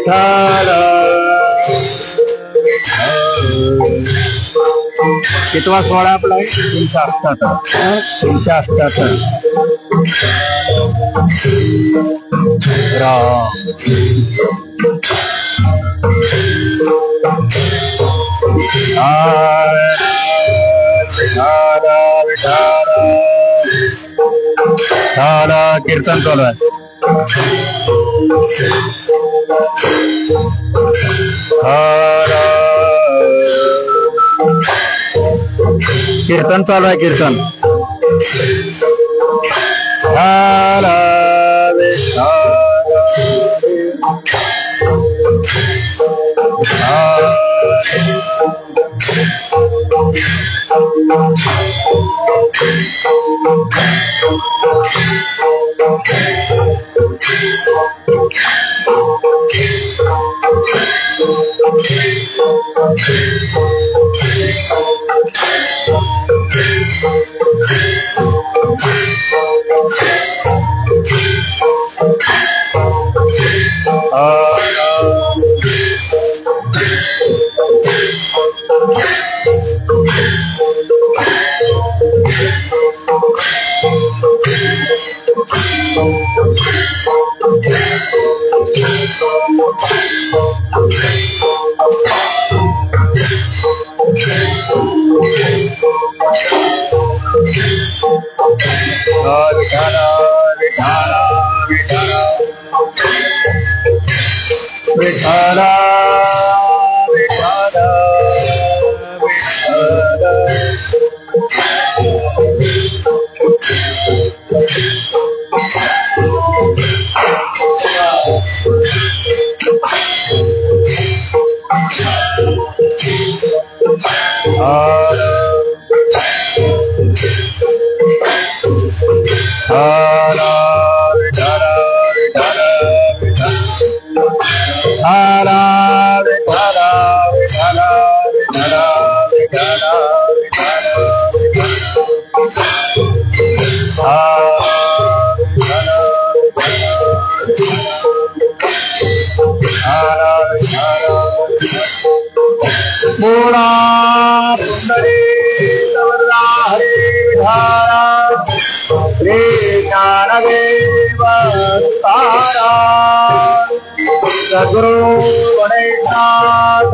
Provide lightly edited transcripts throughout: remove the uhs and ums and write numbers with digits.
विठ्ठल कितवा सोहळा आपला आहे 388 राम कीर्तन चालू आहे कीर्तन चालू आहे कीर्तन सद्गुरु गणेशनाथ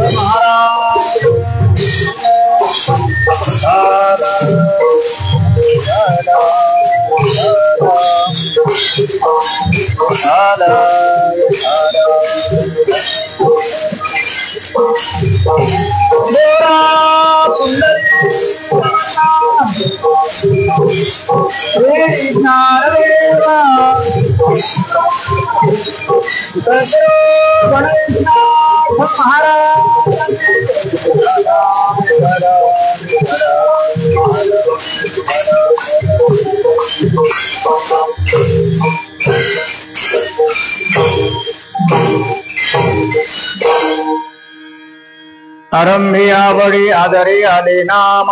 आरंभियावडी आदरे आले नाम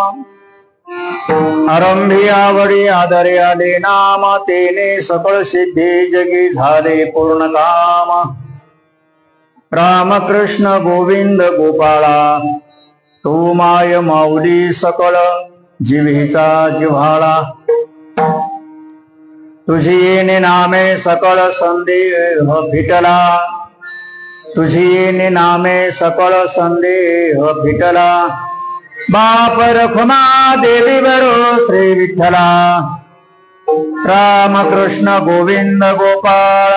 आरंभियावडी आदरे आले नाम तेने सकळ सिद्धी जगी झाले पूर्ण काम रामकृष्ण गोविंद गोपाळा तू माय माऊली सकळ जीवीचा जिव्हाळा तुझी येणे नामे सकळ संदेह फिटला तुझी येणे नामे सकळ संदेह फिटला बाप रखुमा देवी बरो श्री विठ्ठला रामकृष्ण गोविंद गोपाळ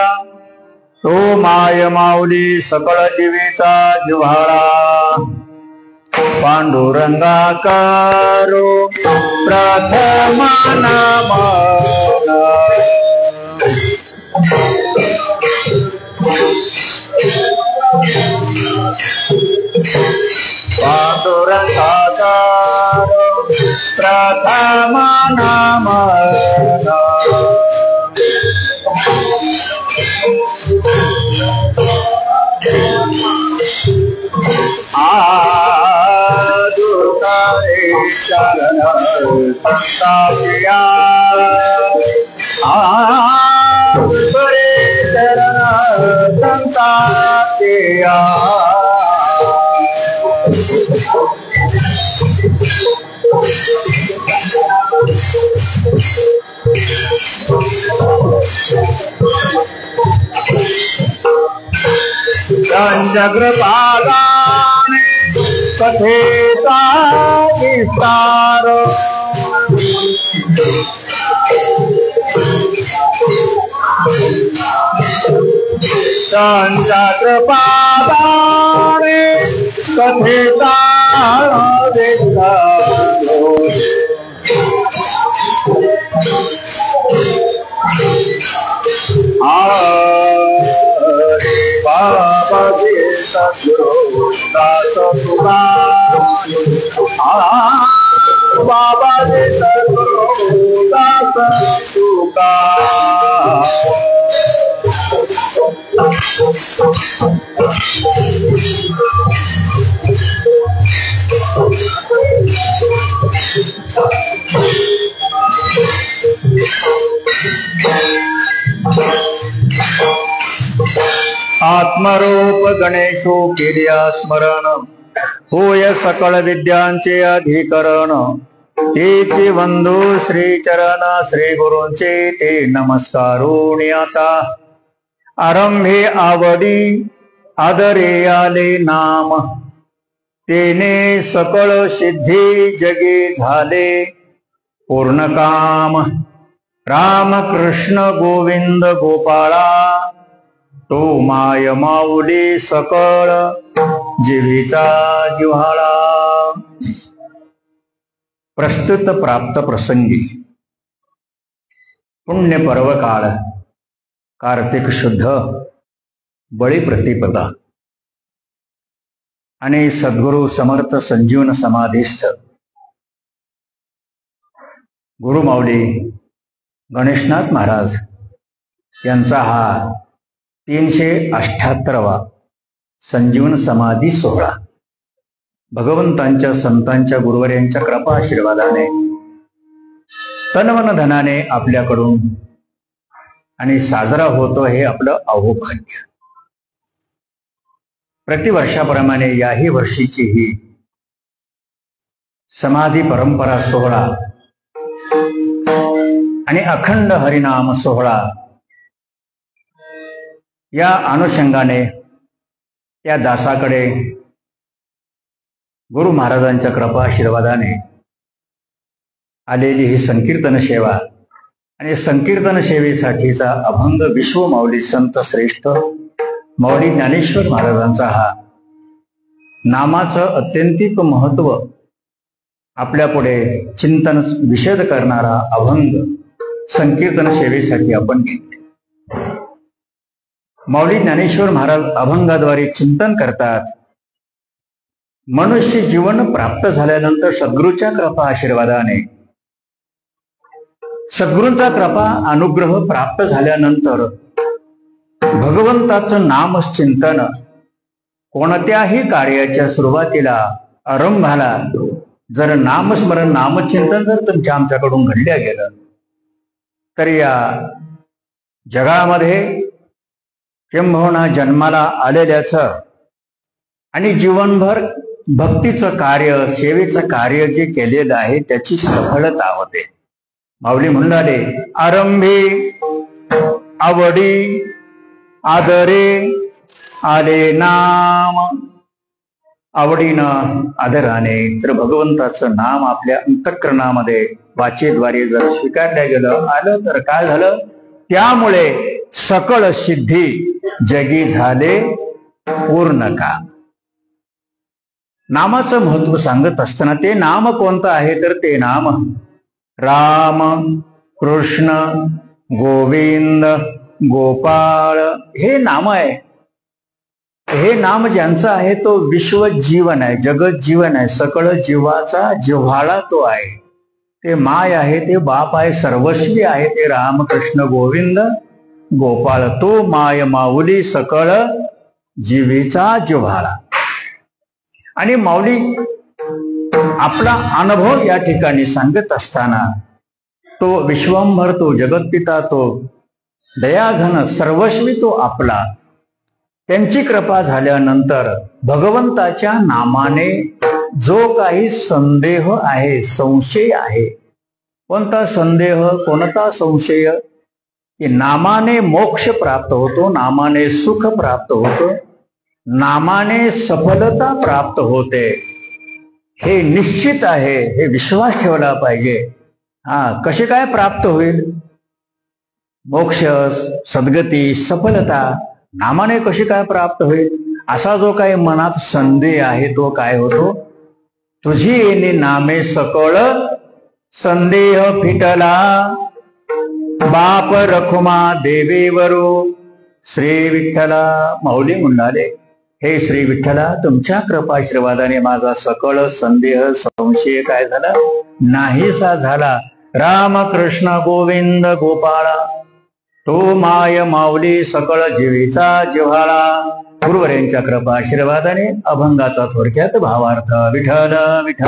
तो माय माऊली सकळ जीवीचा जिव्हाळा पांडुरंगा करो प्रथम नाम पांडुरंगा करो प्रथम नाम शरण संतापिया शरण संतापिया चंद्रपादाने कथेचा विस्तार चंद्रपादाने कथेचा विस्तार बाबा दास तुका बाबा दास तुका आत्मरूप गणेशो केल्या स्मरण होय सकळ विद्यांचे अधिकरण तेचे बंधू श्री चरण श्री गुरूंचे ते नमस्कारोणी आता आरंभे आवडी आदरे आले नाम तेने सकळ सिद्धी जगी झाले पूर्ण काम राम कृष्ण गोविंद गोपाळा तो माय माऊली सकळ जीवीचा जिव्हाळा. प्रस्तुत प्राप्त प्रसंगी पुण्य पर्व काळ कार्तिक शुद्ध बळी प्रतिपदा आणि सद्गुरु समर्थ संजीवन समाधीस्थ गुरुमाऊली गणेशनाथ महाराज यांचा हा 378वा संजीवन समाधी सोहळा भगवंतांच्या संतांच्या गुरुवर्यांच्या कृपा आशीर्वादाने तनवन धनाने आपल्याकडून आणि साजरा होतो हे आपलं अहोभाग्य. प्रतिवर्षाप्रमाणे याही वर्षीची ही समाधी परंपरा सोहळा आणि अखंड हरिनाम सोहळा या अनुषंगाने त्या दासाकडे गुरु महाराजांच्या कृपा आशीर्वादाने आलेली ही संकीर्तन सेवा आणि संकीर्तन सेवेसाठीचा अभंग विश्व माऊली संत श्रेष्ठ माऊली ज्ञानेश्वर महाराजांचा हा नामाचं अत्यंतिक महत्व आपल्या पुढे चिंतन विशद करणारा अभंग संकीर्तन सेवेसाठी आपण घेतले. माऊली ज्ञानेश्वर महाराज अभंगाद्वारे चिंतन करतात. मनुष्य जीवन प्राप्त झाल्यानंतर सद्गुरूच्या कृपा आशीर्वादाने सद्गुरूंचा कृपा अनुग्रह प्राप्त झाल्यानंतर भगवंताचं नामचिंतन कोणत्याही कार्याच्या सुरुवातीला आरंभाला जर नामस्मरण नामचिंतन जर तुमच्या आमच्याकडून घडल्या गेलं तर या जगामध्ये किंबहुना जन्माला आलेल्याचं आणि जीवनभर भक्तीचं कार्य सेवेचं कार्य जे केलेलं आहे त्याची सफलता होते. माऊली म्हणाले आरंभी आवडी आदरे आले नाम. आवडीनं आदराने तर भगवंताचं नाम आपल्या अंतःकरणामध्ये वाचेद्वारे जर स्वीकारल्या गेलं आलं तर काय झालं, त्यामुळे सकळ सिद्धी जगी झाले पूर्ण काम. नामाचं महत्व सांगत असताना ते नाम कोणतं आहे तर ते नाम राम कृष्ण गोविंद गोपाळ हे नाम आहे. हे नाम ज्यांचं आहे तो विश्व जीवन आहे, जगत जीवन आहे, सकळ जीवाचा जिव्हाळा तो आहे. ते माय आहे, ते बाप आहे, सर्वस्वी आहे ते रामकृष्ण गोविंद गोपाळ. तो माय माऊली सकळ जीवेचा जिव्हाळा. आणि माऊली आपला अनुभव या ठिकाणी सांगत असताना तो विश्वंभर, तो जगतपिता, तो दयाघन सर्वस्वी तो आपला. त्यांची कृपा झाल्यानंतर भगवंताच्या नामाने जो काही संदेह आहे, संशय आहे, कोणता संदेह कोणता संशय, की नामाने मोक्ष प्राप्त होतो, नामाने सुख प्राप्त होतो, नामाने सफलता प्राप्त होते, हे निश्चित आहे, हे विश्वास ठेवला पाहिजे. कशी काय प्राप्त होईल? मोक्ष, सद्गती, सफलता नामाने कशी काय प्राप्त होईल? असा जो काही मनात संदेह आहे तो काय होतो? तुझी येणे नामे सकळ संदेह फिटला, बाप रखुमा देवेवरो. श्री विठ्ठला माऊली म्हणाले, हे श्री विठ्ठला, तुमच्या कृपाशीर्वादाने माझा सकळ संदेह संशय काय झाला? नाहीसा झाला. राम कृष्ण गोविंद गोपाळा, तो माय माऊली सकळ जीवीचा जिव्हाळा. गुरुवर्यांच्या कृपाशीर्वादाने अभंगाचा थोडक्यात भावार्थ. विठ्ठल विठ्ठल.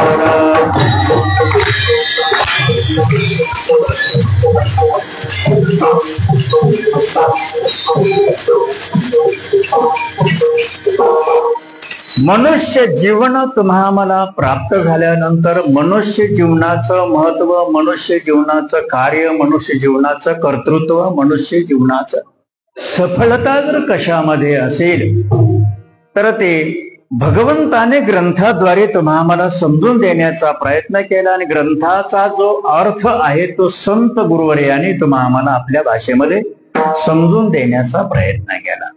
मनुष्य जीवन तुम्हा मला प्राप्त झाल्यानंतर मनुष्य जीवनाचं महत्व, मनुष्य जीवनाचं कार्य, मनुष्य जीवनाचं कर्तृत्व, मनुष्य जीवनाचं सफलता जर कशामध्ये असेल तर ते भगवंताने ग्रंथाद्वारे तुम्हा मला समजून देण्याचा प्रयत्न केला आणि ग्रंथाचा जो अर्थ आहे तो संत गुरुवर्याने तुम्हा मला आपल्या भाषेमध्ये समजून देण्याचा प्रयत्न केला.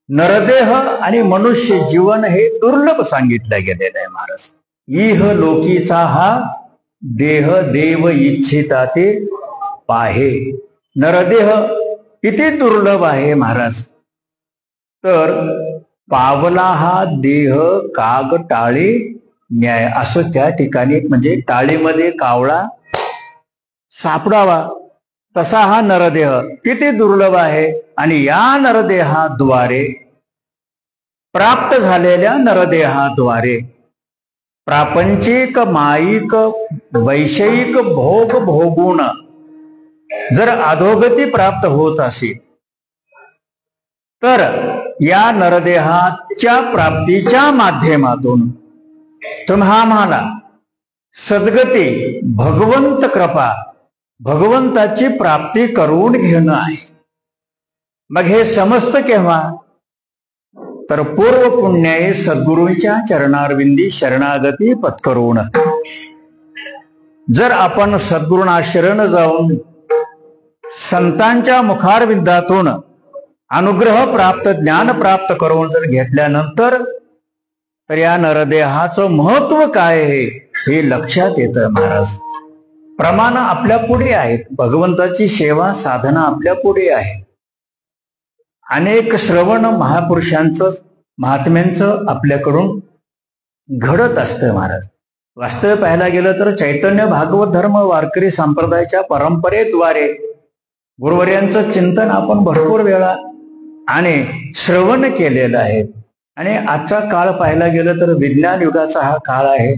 नरदेह आणि मनुष्य जीवन हे दुर्लभ सांगितलं गेलेलं आहे महाराज. इह लोकीचा हा देह देव इच्छिता ते पाहे. नरदेह किती दुर्लभ आहे महाराज. तर पावला हा देह काग टाळे न्याय, असं त्या ठिकाणी म्हणजे टाळीमध्ये कावळा सापडावा तसा हा नरदेह किती दुर्लभ आहे. आणि या नरदेहाद्वारे प्राप्त झालेल्या नरदेहाद्वारे प्रापंचिक माईक वैषयिक भोग भोगून जर अधोगती प्राप्त होत असेल तर या नरदेहाच्या प्राप्तीच्या माध्यमातून तुम्हा आम्हाला सद्गती, भगवंत कृपा, भगवंताची प्राप्ती करून घेणं आहे. मग हे समजतं केव्हा? तर पूर्व पुण्याये सद्गुरूंच्या चरणारविंदी शरणागती पत्करून. जर आपण सद्गुरूंना शरण जाऊन संतांच्या मुखारविंदातून अनुग्रह प्राप्त, ज्ञान प्राप्त करून जर घेतल्यानंतर तर या नरदेहाचं महत्व काय आहे हे लक्षात येतं महाराज. प्रमाण आपल्या पुढे आहेत, भगवंताची सेवा साधना आपल्या पुढे आहे. अनेक श्रवण महापुरुषांचं महात्म्यांचं आपल्याकडून घडत असतं महाराज. वास्तव पाहायला गेलं तर चैतन्य भागवत धर्म वारकरी संप्रदायाच्या परंपरेद्वारे गुरुवर्यांचं चिंतन आपण भरपूर वेळा आणि श्रवण केलेलं आहे. आणि आजचा काळ पाहायला गेलं तर विज्ञान युगाचा हा काळ आहे.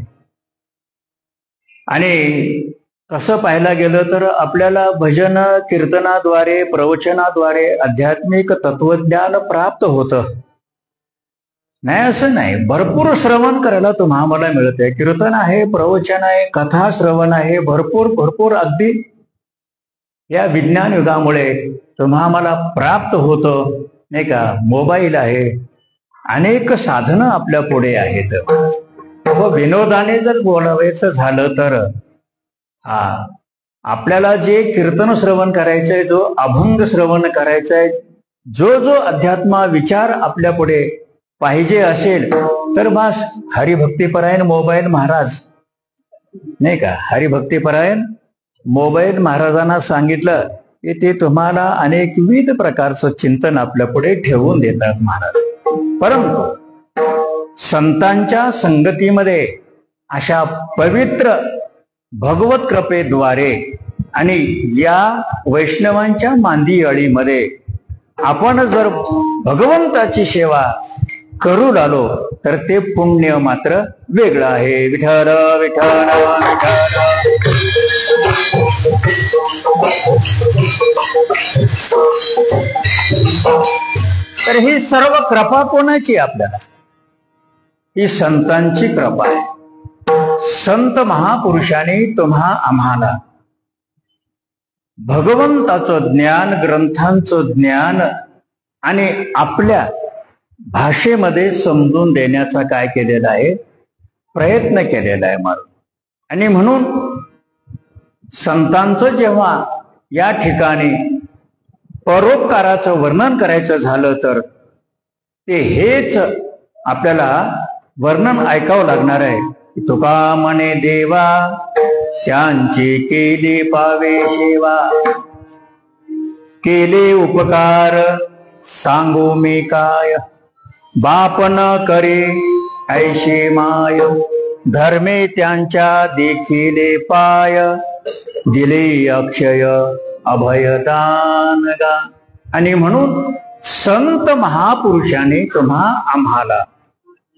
आणि तसं पाहायला गेलं तर आपल्याला भजन कीर्तनाद्वारे, प्रवचनाद्वारे आध्यात्मिक तत्वज्ञान प्राप्त होतं. नाही असं नाही, भरपूर श्रवण करायला तुम्हाला मला मिळतंय. कीर्तन आहे, प्रवचन आहे, कथा श्रवण आहे, भरपूर भरपूर अगदी या विज्ञान युगामुळे तुम्हा मला प्राप्त होतं नाही का. मोबाईल आहे, अनेक साधनं आपल्या पुढे आहेत. व विनोदाने जर बोलावायचं झालं तर आपल्याला जे कीर्तन श्रवण करायचंय, जो अभंग श्रवण करायचंय, जो जो अध्यात्म विचार आपल्या पुढे पाहिजे असेल तर बस हरिभक्तीपरायण मोबाईल महाराज नाही का. हरिभक्तीपरायण मोबाईल महाराजांना सांगितलं की ते तुम्हाला अनेकविध प्रकारचं चिंतन आपल्या पुढे ठेवून देतात महाराज. परंतु संतांच्या संगतीमध्ये अशा पवित्र भगवत कृपेद्वारे आणि या वैष्णवांच्या मांदी अळीमध्ये आपण जर भगवंताची सेवा करू लागलो तर ते पुण्य मात्र वेगळं आहे. विठ्ठल विठ्ठल विठ्ठल. तर ही सर्व कृपा कोणाची? आपल्याला ही संतांची कृपा आहे. संत महापुरुषांनी तुम्हा आम्हाला भगवंताचं ज्ञान, ग्रंथांचं ज्ञान आणि आपल्या भाषेमध्ये समजून देण्याचा काय केलेला आहे, प्रयत्न केलेला आहे मारून. आणि म्हणून संतांचं जेव्हा या ठिकाणी परोपकाराचं वर्णन करायचं झालं तर ते हेच आपल्याला वर्णन ऐकावं लागणार आहे. तुका म्हणे देवा त्यांची केली पावे सेवा, केले उपकार सांगू मी काय, बाप न करे ऐशी माय, धर्मे त्यांच्या देखिले पाय, दिले अक्षय अभयदान गा. आणि म्हणून संत महापुरुषाने तुम्हा आम्हाला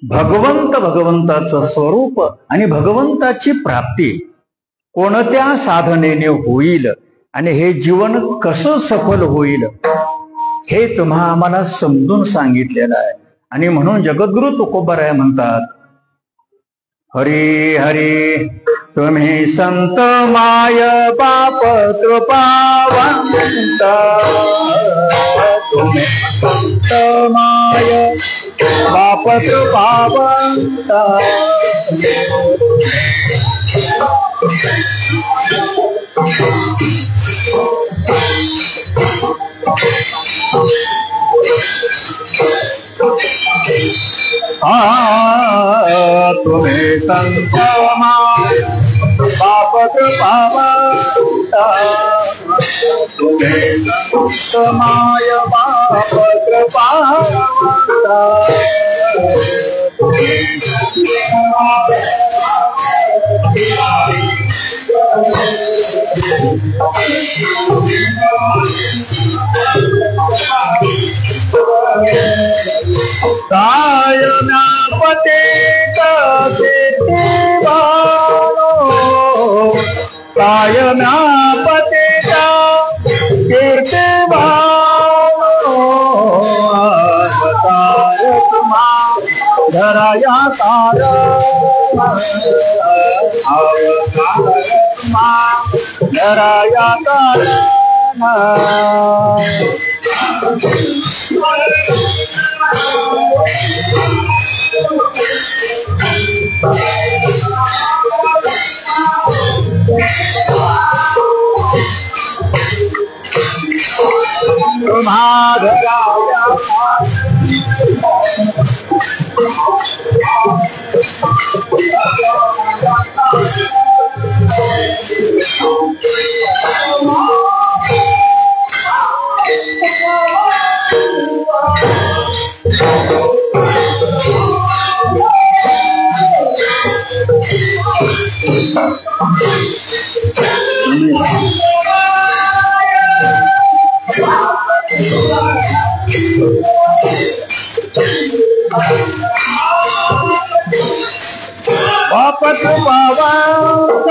भगवंताचं स्वरूप आणि भगवंताची प्राप्ती कोणत्या साधनेने होईल आणि हे जीवन कसं सफल होईल हे तुम्हा आम्हाला समजून सांगितलेलं आहे. आणि म्हणून जगद्गुरु तुकोबाराय म्हणतात, हरी हरी तुम्ही संत माय बाप कृपावंत, तुम्ही संत माय बाप कृपावंत, तुम्ही संत माय बाप कृपावंत, तुम्ही संत माय बाप कृपावंत, कायम्यापते कायम्यापते कीर्तिवान, धराया तार धराया तार. बापत पावंत,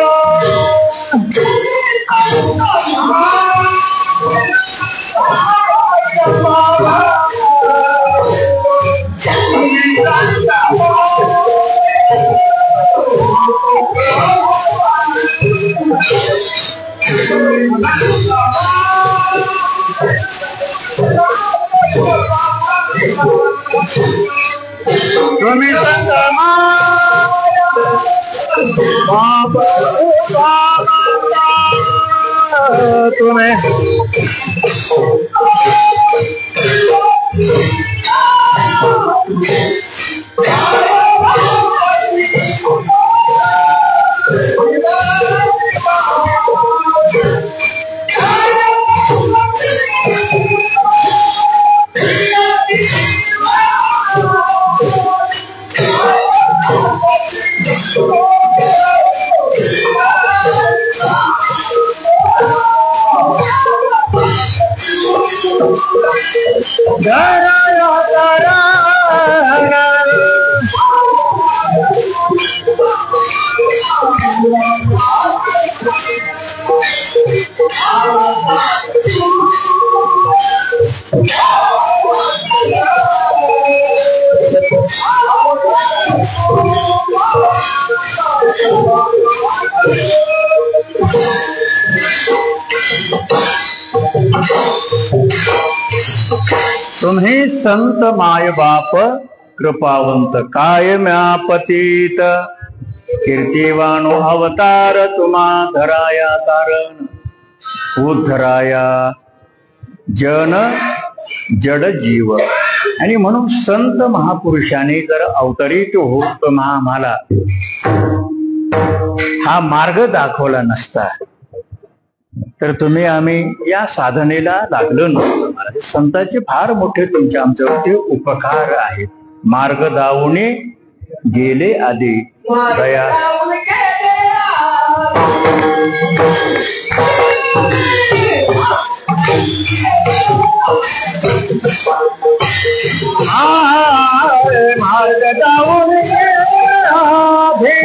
तुम्ही संत बाप तुम्हें तुम्ही संत माय बाप कृपावंत कायम्या पतित कीर्तिवानो अवतार तुम्हा धराया तारण उद्धराया जन जड जीव. आणि म्हणून संत महापुरुषांनी जर अवतरित होत तुम्हा आम्हाला हा मार्ग दाखवला नसता तर तुम्ही आम्ही या साधनेला लागलो नसतो. महाराज संतांचे फार मोठे तुमच्या आमच्यावरती उपकार आहेत. मार्ग दावणे गेले आधी दया मार्ग दावणे आधी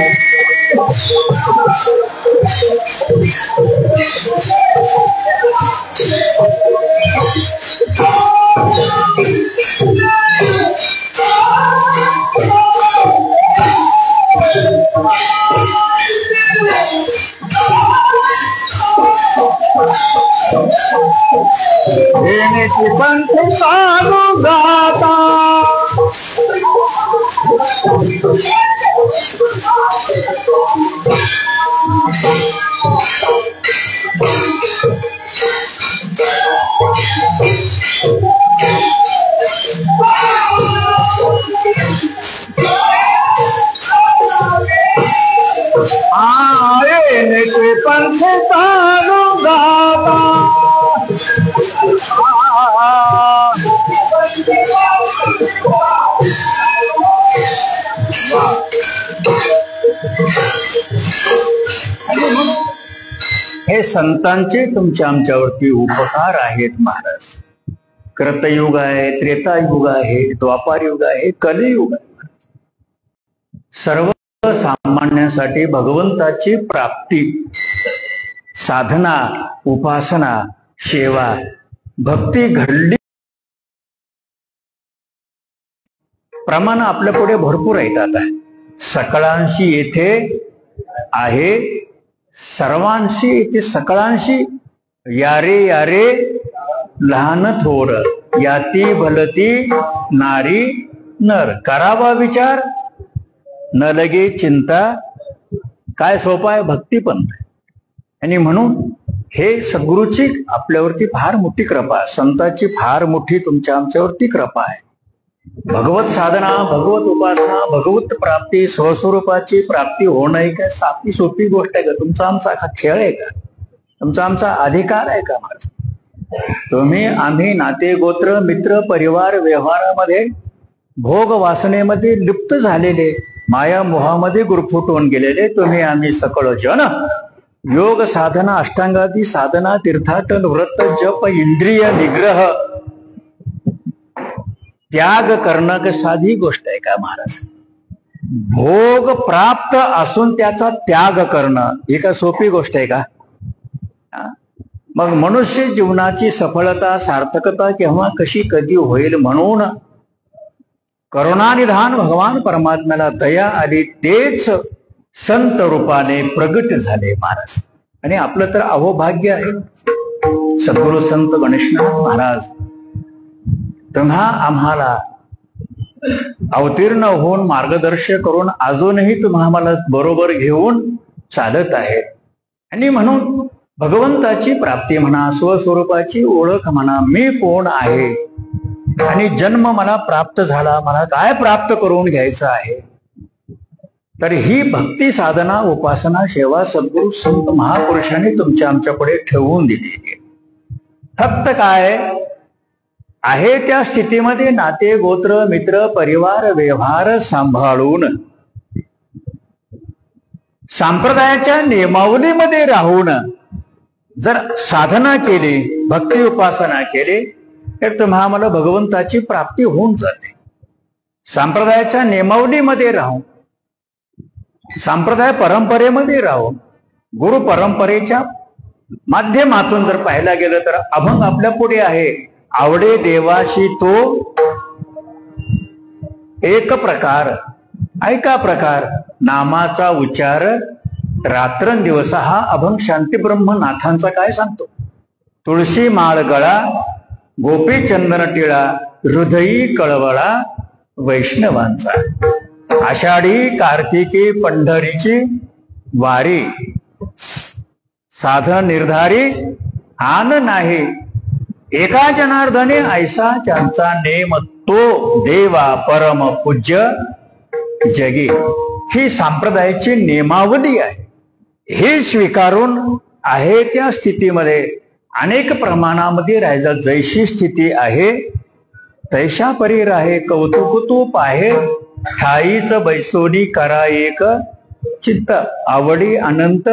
येण्याची पंथ चालू जाता येण्याची पंथ चालू जाता हे संतांचे तुमच्या आमच्यावरती उपकार आहेत महाराज. कृतयुग आहे, त्रेतायुग आहे, द्वापार युग आहे, कलियुग आहे. सर्वसामान्यांसाठी भगवंताची प्राप्ती साधना उपासना सेवा भक्ती घडली प्रमाण आपल्या पुढे भरपूर आहेत. आता सकळांशी येथे आहे सर्वांशी येथे सकळांशी यारे यारे लहान थोर याती भलती नारी नर करावा विचार न लगे चिंता. काय सोपा आहे भक्ती पण. आणि म्हणून हे सद्गुरूची आपल्यावरती फार मोठी कृपा संतांची फार मोठी तुमच्या आमच्यावरती कृपा आहे. भगवत साधना भगवत उपासना भगवत प्राप्ती स्वस्वरूपाची प्राप्ती होणं ही काय साधी सोपी गोष्ट आहे का? तुमचा आमचा खेळ आहे का? तुमचा आमचा अधिकार आहे का? महाराज तुम्ही आम्ही नाते गोत्र मित्र परिवार व्यवहारामध्ये भोग वासनेमध्ये लिप्त झालेले माया मोहामध्ये गुरफुटून गेलेले तुम्ही आम्ही सकळ जन योग साधना अष्टांगादी साधना तीर्थाटन व्रत जप इंद्रिय निग्रह त्याग करणं साधी गोष्ट आहे का महाराज? भोग प्राप्त असून त्याचा त्याग करणं ही का सोपी गोष्ट आहे का? मग मनुष्य जीवनाची सफलता सार्थकता केव्हा कशी कधी होईल म्हणून करुणानिधान भगवान परमात्म्याला दया आली तेच संत रूपाने प्रगट झाले महाराज. आणि आपलं तर अहोभाग्य आहे सद्गुरु संत गणेशनाथ महाराज तुम्हा आम्हाला अवतीर्ण होऊन मार्गदर्शन करून अजूनही तुम्हा आम्हाला बरोबर घेऊन चालत आहेत. आणि म्हणून भगवंताची प्राप्ती म्हणा स्वस्वरूपाची ओळख म्हणा मी कोण आहे आणि जन्म मला प्राप्त झाला मला काय प्राप्त करून घ्यायचं आहे तर ही भक्ती साधना उपासना सेवा सद्गुरू संत महापुरुषांनी तुमच्या आमच्याकडे ठेवून दिलेली. फक्त काय आहे त्या स्थितीमध्ये नाते गोत्र मित्र परिवार व्यवहार सांभाळून संप्रदायाच्या नियमावलीमध्ये राहून जर साधना केली भक्ती उपासना केली तर तुम्हा आम्हाला भगवंताची प्राप्ती होऊन जाते. संप्रदायाच्या नियमावलीमध्ये राहून संप्रदाय परंपरेमध्ये राहून गुरु परंपरेच्या माध्यमातून जर पाहायला गेलं तर अभंग आपल्या पुढे आहे. आवडे देवाशी तो एक प्रकार ऐका प्रकार नामाचा उच्चार रात्रंदिवस. हा अभंग शांतीब्रह्मनाथांचा काय सांगतो. तुळशी माळ गळा गोपी चंदन टिळा हृदयी कळवळा वैष्णवांचा. आषाढी कार्तिकी पंढरीची वारी साधन निर्धारी आन नाही. एका जनार्दने ऐसा ज्यांचा नेम तो देवा परम पूज्य जगी. ही संप्रदायाची नियमावली आहे. हे स्वीकारून आहे त्या स्थितीमध्ये अनेक प्रमाणामध्ये राहायचं. जैशी स्थिती आहे तैशा परी राहे कौतुक तू पाहे. ठाईच बैसोनी करा एक चित्त आवडी अनंत.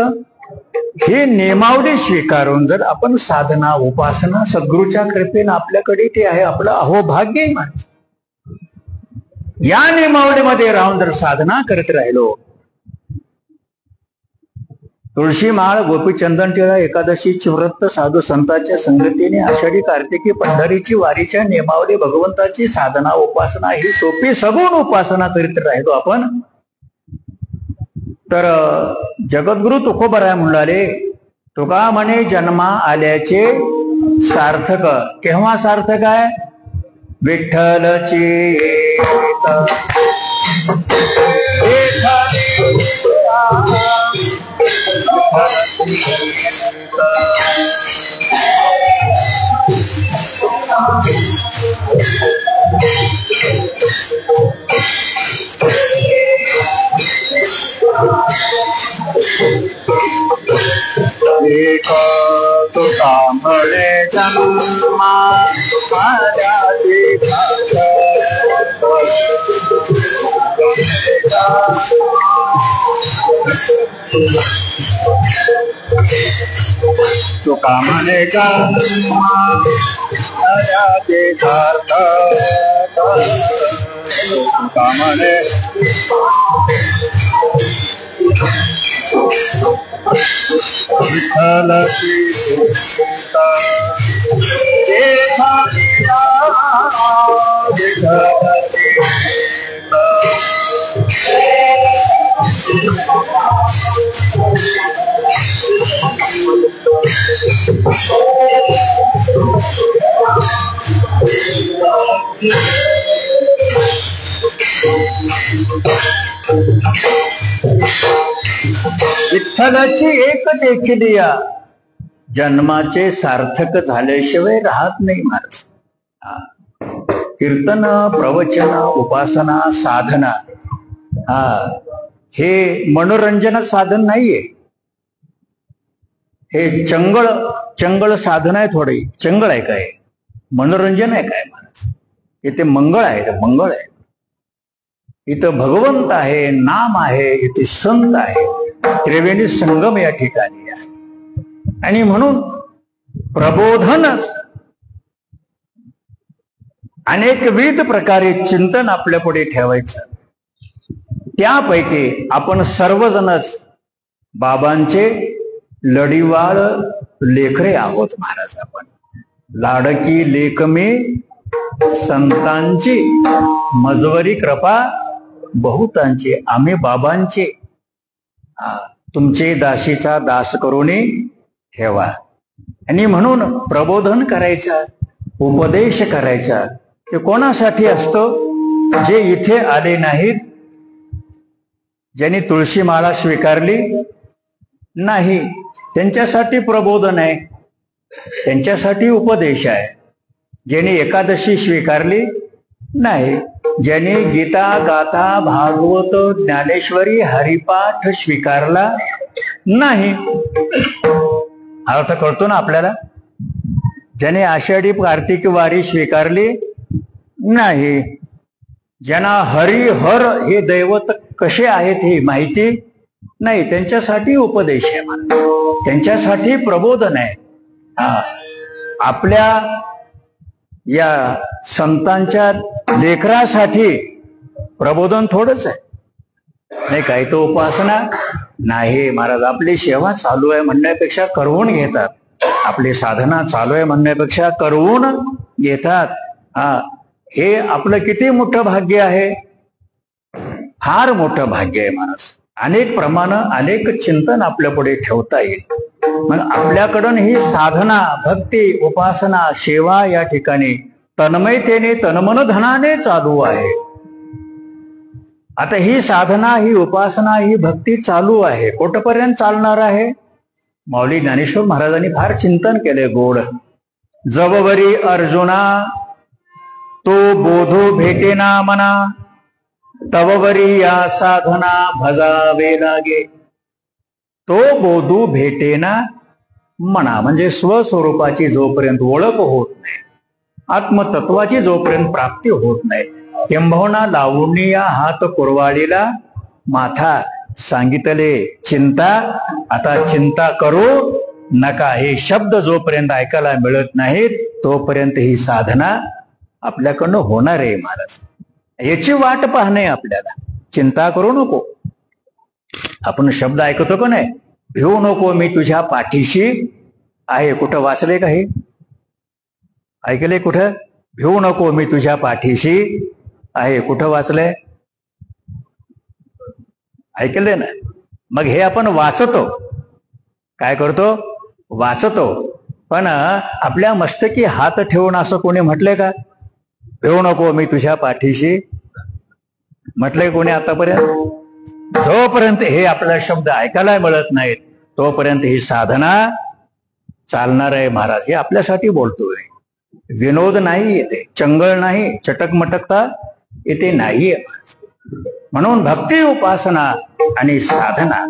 हे नियमावली स्वीकारून जर आपण साधना उपासना सद्गुरूच्या कृपेने आपल्याकडे ते आहे, आपलं अहोभाग्य आहे माणूस. या नियमावलीमध्ये राहून जर साधना करत राहिलो, तुळशी माळ गोपीचंदन टिळा एकादशीची व्रत साधू संतांच्या संगतीने आषाढी कार्तिकी पंढरीची वारीच्या नियमावली भगवंताची साधना उपासना ही सोपी सगुण उपासना करीत राहिलो आपण, तर जगद्गुरु तुकोबराय म्हणाले, तुका म्हणे जन्मा आल्याचे सार्थक. केव्हा सार्थक आहे? विठ्ठलची तुका म्हणे जन्मा तुका म्हणे जन्मा तुका म्हणे विठ्ठलची विठ्ठलाची एक देखील या जन्माचे सार्थक झाल्याशिवाय राहत नाही माणूस. कीर्तन प्रवचन उपासना साधना हे मनोरंजन साधन नाहीये. हे चंगळ साधन आहे. थोडी चंगळ आहे काय, मनोरंजन आहे काय माणूस? इथे मंगळ आहे, मंगळ आहे. इथं भगवंत आहे, नाम आहे, इथे संत आहे, त्रिवेणी संगम या ठिकाणी आहे. आणि म्हणून प्रबोधन अनेकविध प्रकारे चिंतन आपल्या पुढे ठेवायचं. त्यापैकी आपण सर्वजणच बाबांचे लढीवाळ लेकरे आहोत महाराज. आपण लाडकी लेकमे संतांची मजवरी कृपा बहुतांची. आम्ही बाबांचे तुमचे दासीचा दास करून ठेवा. आणि म्हणून प्रबोधन करायचा, उपदेश करायचा. ते कोणासाठी असतं? जे इथे आले नाहीत, ज्यांनी तुळशी माळा स्वीकारली नाही, त्यांच्यासाठी प्रबोधन आहे, त्यांच्यासाठी उपदेश आहे. ज्यांनी एकादशी स्वीकारली नाही, ज्यांनी गीता गाथा भागवत ज्ञानेश्वरी हरिपाठ स्वीकारला नाही, अर्थ कळतो ना आपल्याला? ज्याने आषाढी कार्तिक वारी स्वीकारली नाही, ज्यांना हरिहर हे दैवत कसे आहेत हे माहिती नाही, त्यांच्यासाठी उपदेश आहे, त्यांच्यासाठी प्रबोधन आहे. आपल्या या संतांच्या लेकरासाठी प्रबोधन थोडंच आहे, नाही काही तो उपासना नाही महाराज. आपली सेवा चालू आहे म्हणण्यापेक्षा करवून घेतात, आपली साधना चालू आहे म्हणण्यापेक्षा करवून घेतात. हे आपलं किती मोठं भाग्य आहे, फार मोठं भाग्य आहे महाराज. अनेक प्रमाणं अनेक चिंतन आपल्या पुढे ठेवता येईल. मग आपल्याकडून ही साधना भक्ती उपासना सेवा या ठिकाणी तन्मयतेने तनमन धनाने चालू आहे. आता ही साधना, ही उपासना, ही भक्ती चालू आहे. कुठपर्यंत चालणार आहे? माऊली ज्ञानेश्वर महाराजांनी फार चिंतन केले गोड. जववरी अर्जुना तो बोधो भेटेना मना, तववरी या साधना भजावे लागे. तो बोधू भेटेना मना म्हणजे स्वस्वरूपाची जोपर्यंत ओळख होत नाही, आत्मतत्वाची जोपर्यंत प्राप्ती होत नाही, तेंभवना लावणी या हात कुरवाडीला माथा. सांगितले चिंता, आता चिंता करू नका. हे शब्द जोपर्यंत ऐकायला मिळत नाहीत तोपर्यंत ही साधना आपल्याकडनं होणार आहे महाराज. याची वाट पाहणे आपल्याला. चिंता करू नको. आपण शब्द ऐकतो का नाही? भिवू नको मी तुझ्या पाठीशी आहे. कुठं वाचले का हे? ऐकले कुठं? भिवू नको मी तुझ्या पाठीशी आहे. कुठं वाचलंय? ऐकले ना? मग हे आपण वाचतो. काय करतो? वाचतो. पण आपल्या मस्तकी हात ठेवून असं कोणी म्हटलंय का? भिवू नको मी तुझ्या पाठीशी म्हटलंय कोणी आतापर्यंत? जोपर्यंत हे आपला शब्द ऐकायला मिळत नाहीत तोपर्यंत ही साधना चालणार आहे महाराज. हे आपल्यासाठी बोलतोय. विनोद नाही येते, चंगळ नाही, चटकमटकता येते नाहीये. म्हणून भक्ती उपासना आणि साधना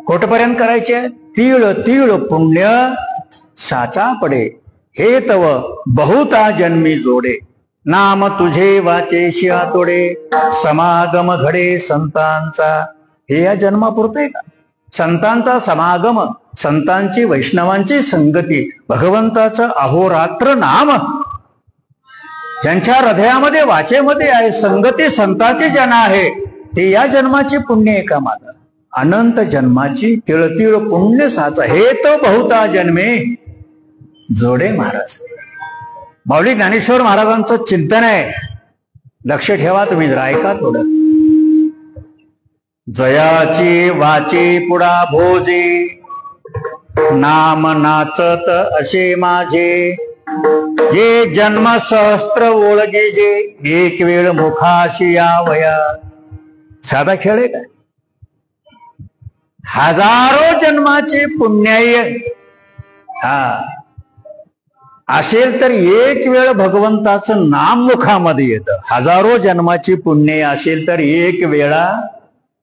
कुठपर्यंत करायचे? तीळ तीळ पुण्य साचा पडे, हे तव बहुता जन्मी जोडे. नाम तुझे वाचेशी आतोडे, समागम घडे संतांचा. हे या जन्मापुरते का? संतांचा समागम, संतांची वैष्णवांची संगती, भगवंताचं अहोरात्र नाम ज्यांच्या हृदयामध्ये वाचेमध्ये आहे, संगती संतांची जन आहे, ते या जन्माची पुण्य आहे का? माग अनंत जन्माची तिळतिळ पुण्य साचा, हे तो बहुता जन्मे जोडे महाराज. माऊली ज्ञानेश्वर महाराजांचं चिंतन आहे. लक्ष ठेवा तुम्ही, जरा ऐका थोडं. जयाची वाची पुढा भोजे, नाम नाचत असे माझे. ये जन्म सहस्त्र ओळगे जे, एक वेळ मुखाशी यावया. साधा खेळ आहे का? हजारो जन्माचे पुण्याय हा असेल तर एक वेळ भगवंताचं नाम मुखामध्ये येतं. हजारो जन्माची पुण्य असेल तर एक वेळा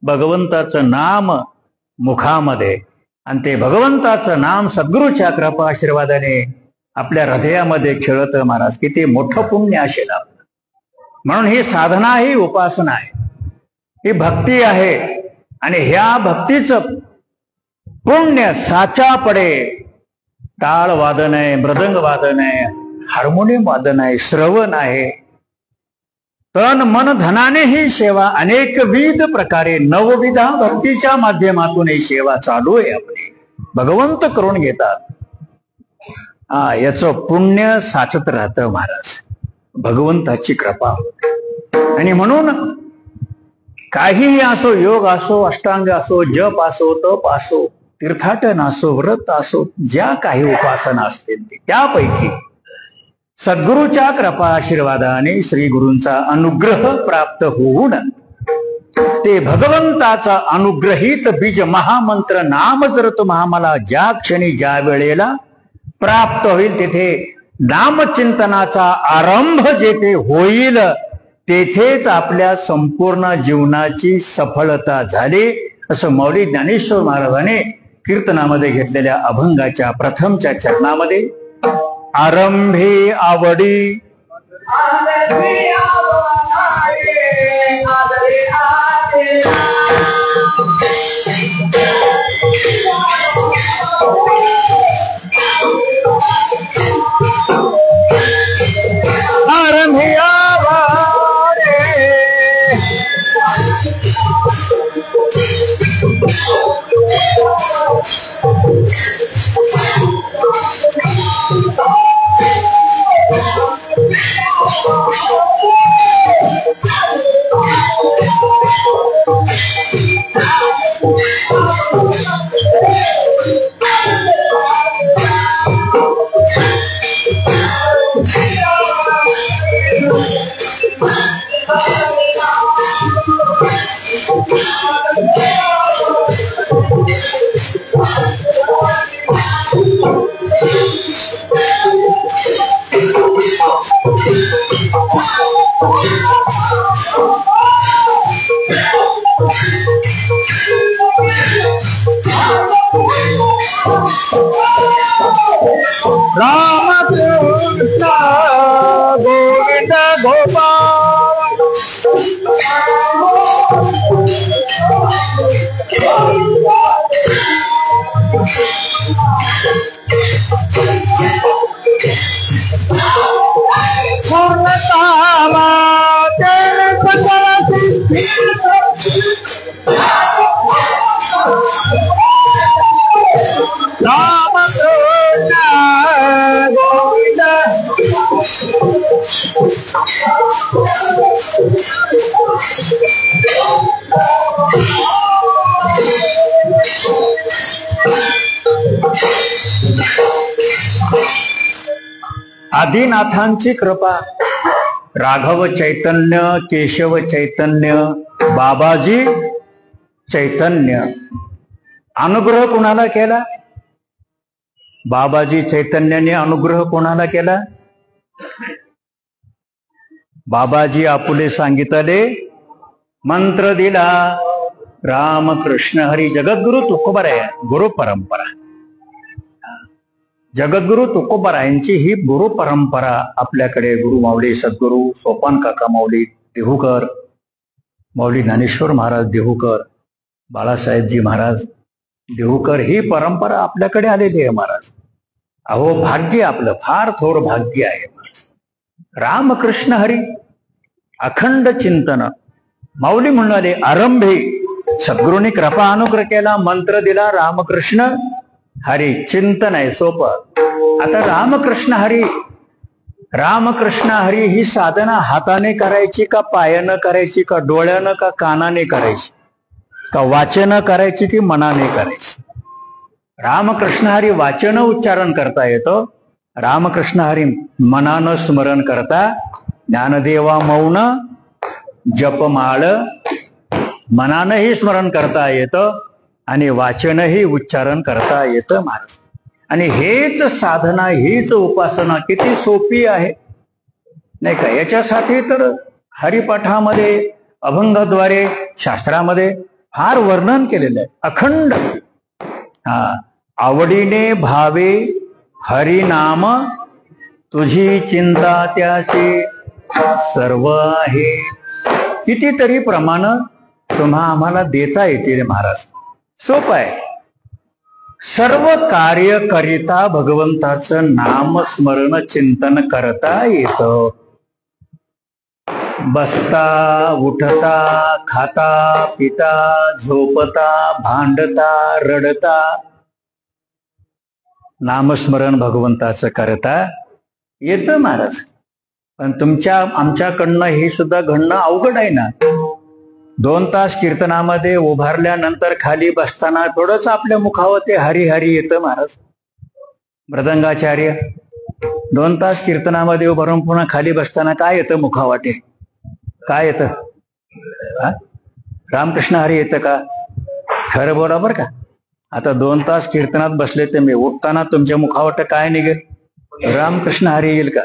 भगवंताचं नाम मुखामध्ये, आणि ते भगवंताचं नाम सद्गुरूच्या कृपा आशीर्वादाने आपल्या हृदयामध्ये खेळत महाराज. किती मोठं पुण्य असेल आपलं. म्हणून ही साधना, ही उपासना आहे, ही भक्ती आहे. आणि ह्या भक्तीचं पुण्य साचा पडे. टाळ वादन आहे, मृदंग वादन आहे, हार्मोनियम वादन आहे, श्रवण आहे, तन मन धनाने ही सेवा अनेकविध प्रकारे नवविधा भक्तीच्या माध्यमातून ही सेवा चालू आहे आपली. भगवंत करून घेतात. याचं पुण्य साचत राहतं महाराज. भगवंताची कृपा होते. आणि म्हणून काहीही असो, योग असो, अष्टांग असो, जप असो, तप असो, तीर्थाटन असो, व्रत असो, ज्या काही उपासना असतील त्यापैकी सद्गुरूच्या कृपा आशीर्वादाने श्री गुरूंचा अनुग्रह प्राप्त होऊन ते भगवंताचा अनुग्रहित बीज महामंत्र नाम जर तुम्हा मला ज्या क्षणी ज्या वेळेला प्राप्त होईल तिथे नामचिंतनाचा आरंभ जेथे होईल तेथेच आपल्या संपूर्ण जीवनाची सफलता झाली. असं माऊली ज्ञानेश्वर महाराजांनी कीर्तनामध्ये घेतलेल्या अभंगाच्या प्रथमच्या चरणामध्ये आरंभे आवडी आरंभे आवडे पूर्ण कामा राम कृष्ण गोविंद आदिनाथांची कृपा, राघव चैतन्य, केशव चैतन्य, बाबाजी चैतन्य. अनुग्रह कोणाला केला? बाबाजी चैतन्याने अनुग्रह कोणाला केला? बाबाजी आपुले सांगितले, मंत्र दिला रामकृष्ण हरी. जगद्गुरु तुकोबाराय गुरु परंपरा, जगद्गुरु तुकोबारायांची ही गुरु परंपरा आपल्याकडे. गुरु माऊली सद्गुरु सोपान काका माऊली देहूकर, माऊली ज्ञानेश्वर महाराज देहूकर, बाळासाहेबजी महाराज देहूकर, ही परंपरा आपल्याकडे आलेली आहे महाराज. अहो भाग्य आपलं, फार थोर भाग्य आहे महाराज. रामकृष्ण हरी अखंड चिंतन. माऊली म्हणाले आरंभे सद्गुरूंनी कृपा अनुग्रह केला, मंत्र दिला रामकृष्ण हरी. चिंतन आहे सोपं. आता रामकृष्ण हरी, रामकृष्ण हरी ही साधना हाताने करायची का पायानं करायची का डोळ्यानं का कानाने करायची का वाचन करायची की मनाने करायची? रामकृष्ण हरी वाचन उच्चारण करता येतो, रामकृष्ण हरी मनानं स्मरण करता. ज्ञानदेवा मौन जपमाळ मनानंही स्मरण करता येतं आणि वाचनही उच्चारण करता येतं महाराज. आणि हेच साधना, हीच उपासना किती सोपी आहे नाही का? याच्यासाठी तर हरिपाठामध्ये, अभंगाद्वारे, शास्त्रामध्ये फार वर्णन केलेलं आहे अखंड. आवडीने भावे हरिनाम, तुझी चिंता त्याचे सर्व आहे. कितीतरी प्रमाण तुम्हा आम्हाला देता येतील महाराज. सोपं आहे. सर्व कार्य करिता भगवंताचं नाम स्मरण चिंतन करता येतं. बसता उठता खाता पिता झोपता भांडता रडता नामस्मरण भगवंताचं करता येतं महाराज. पण आमच्याकडनं हे सुद्धा घडणं अवघड आहे ना. 2 तास कीर्तनामध्ये उभारल्यानंतर खाली बसताना थोडंच आपल्या मुखावर ते हरी हरी येतं महाराज. मृदंगाचार्य 2 तास कीर्तनामध्ये उभारून पुन्हा खाली बसताना काय येतं मुखावाटे? काय येतं? रामकृष्ण हरी येतं का? खरं बोला बरं का. आता 2 तास कीर्तनात बसले तर मी उठताना तुमच्या मुखावाट काय निघेल? रामकृष्ण हरी येईल का?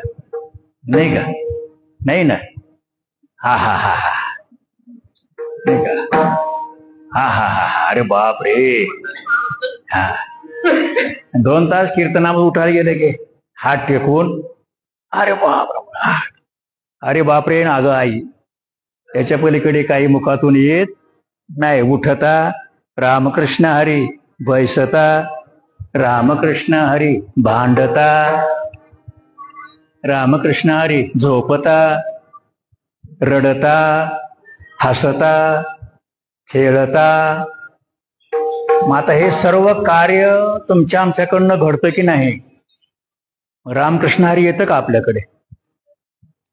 नाही का? नाही ना. हा हा हा हा नाही का? हा हा हा हा अरे बाप रे. हा 2 तास कीर्तनामध्ये उठायला गेले की हात टेकून अरे बाप, अरे बापरे ना अगं आई. त्याच्या पलीकडे काही मुखातून येत नाही. उठता रामकृष्ण हरी, बैसता रामकृष्ण हरी, भांडता रामकृष्ण हरी, झोपता रडता हसता खेळता. मग आता हे सर्व कार्य तुमच्या आमच्याकडनं घडतं की नाही? रामकृष्ण हरी येतं का आपल्याकडे?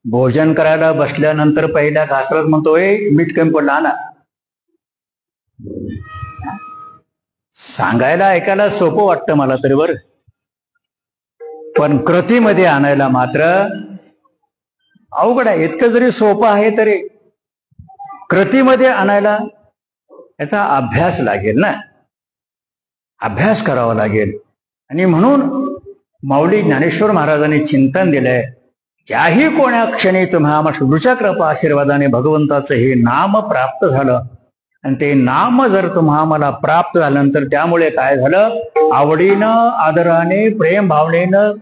भोजन करायला बसल्यानंतर पहिल्या घासरत म्हणतो मीठ कमी पडला ना. सांगायला ऐकायला सोपं वाटतं मला तरी बरं, पण कृतीमध्ये आणायला मात्र अवघड आहे. इतकं जरी सोपं आहे तरी कृतीमध्ये आणायला याचा अभ्यास लागेल ना, अभ्यास करावा लागेल. आणि म्हणून माऊली ज्ञानेश्वर महाराजांनी चिंतन दिलंय, याही कोण्या क्षणी तुम्हाला शुभच्या कृपा आशीर्वादाने भगवंताचं हे नाम प्राप्त झालं. आणि ते नाम जर तुम्हाला प्राप्त झाल्यानंतर त्यामुळे काय झालं? आवडीनं आदराने प्रेम भावनेनं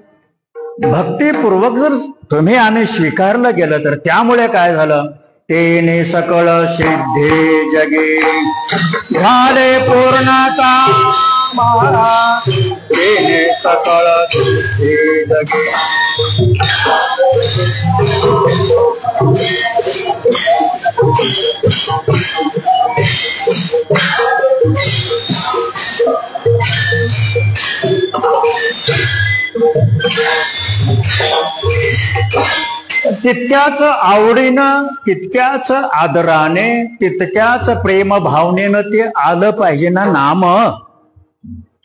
भक्तीपूर्वक जर तुम्ही आम्ही स्वीकारलं गेलं तर त्यामुळे काय झालं? तेने सकळ सिद्धे जगे झाले पूर्णता माळा केले सकळ हे जगे. तितक्याच आवडीनं, तितक्याच आदराने, तितक्याच प्रेम भावनेनं ते आलं पाहिजे ना नाम.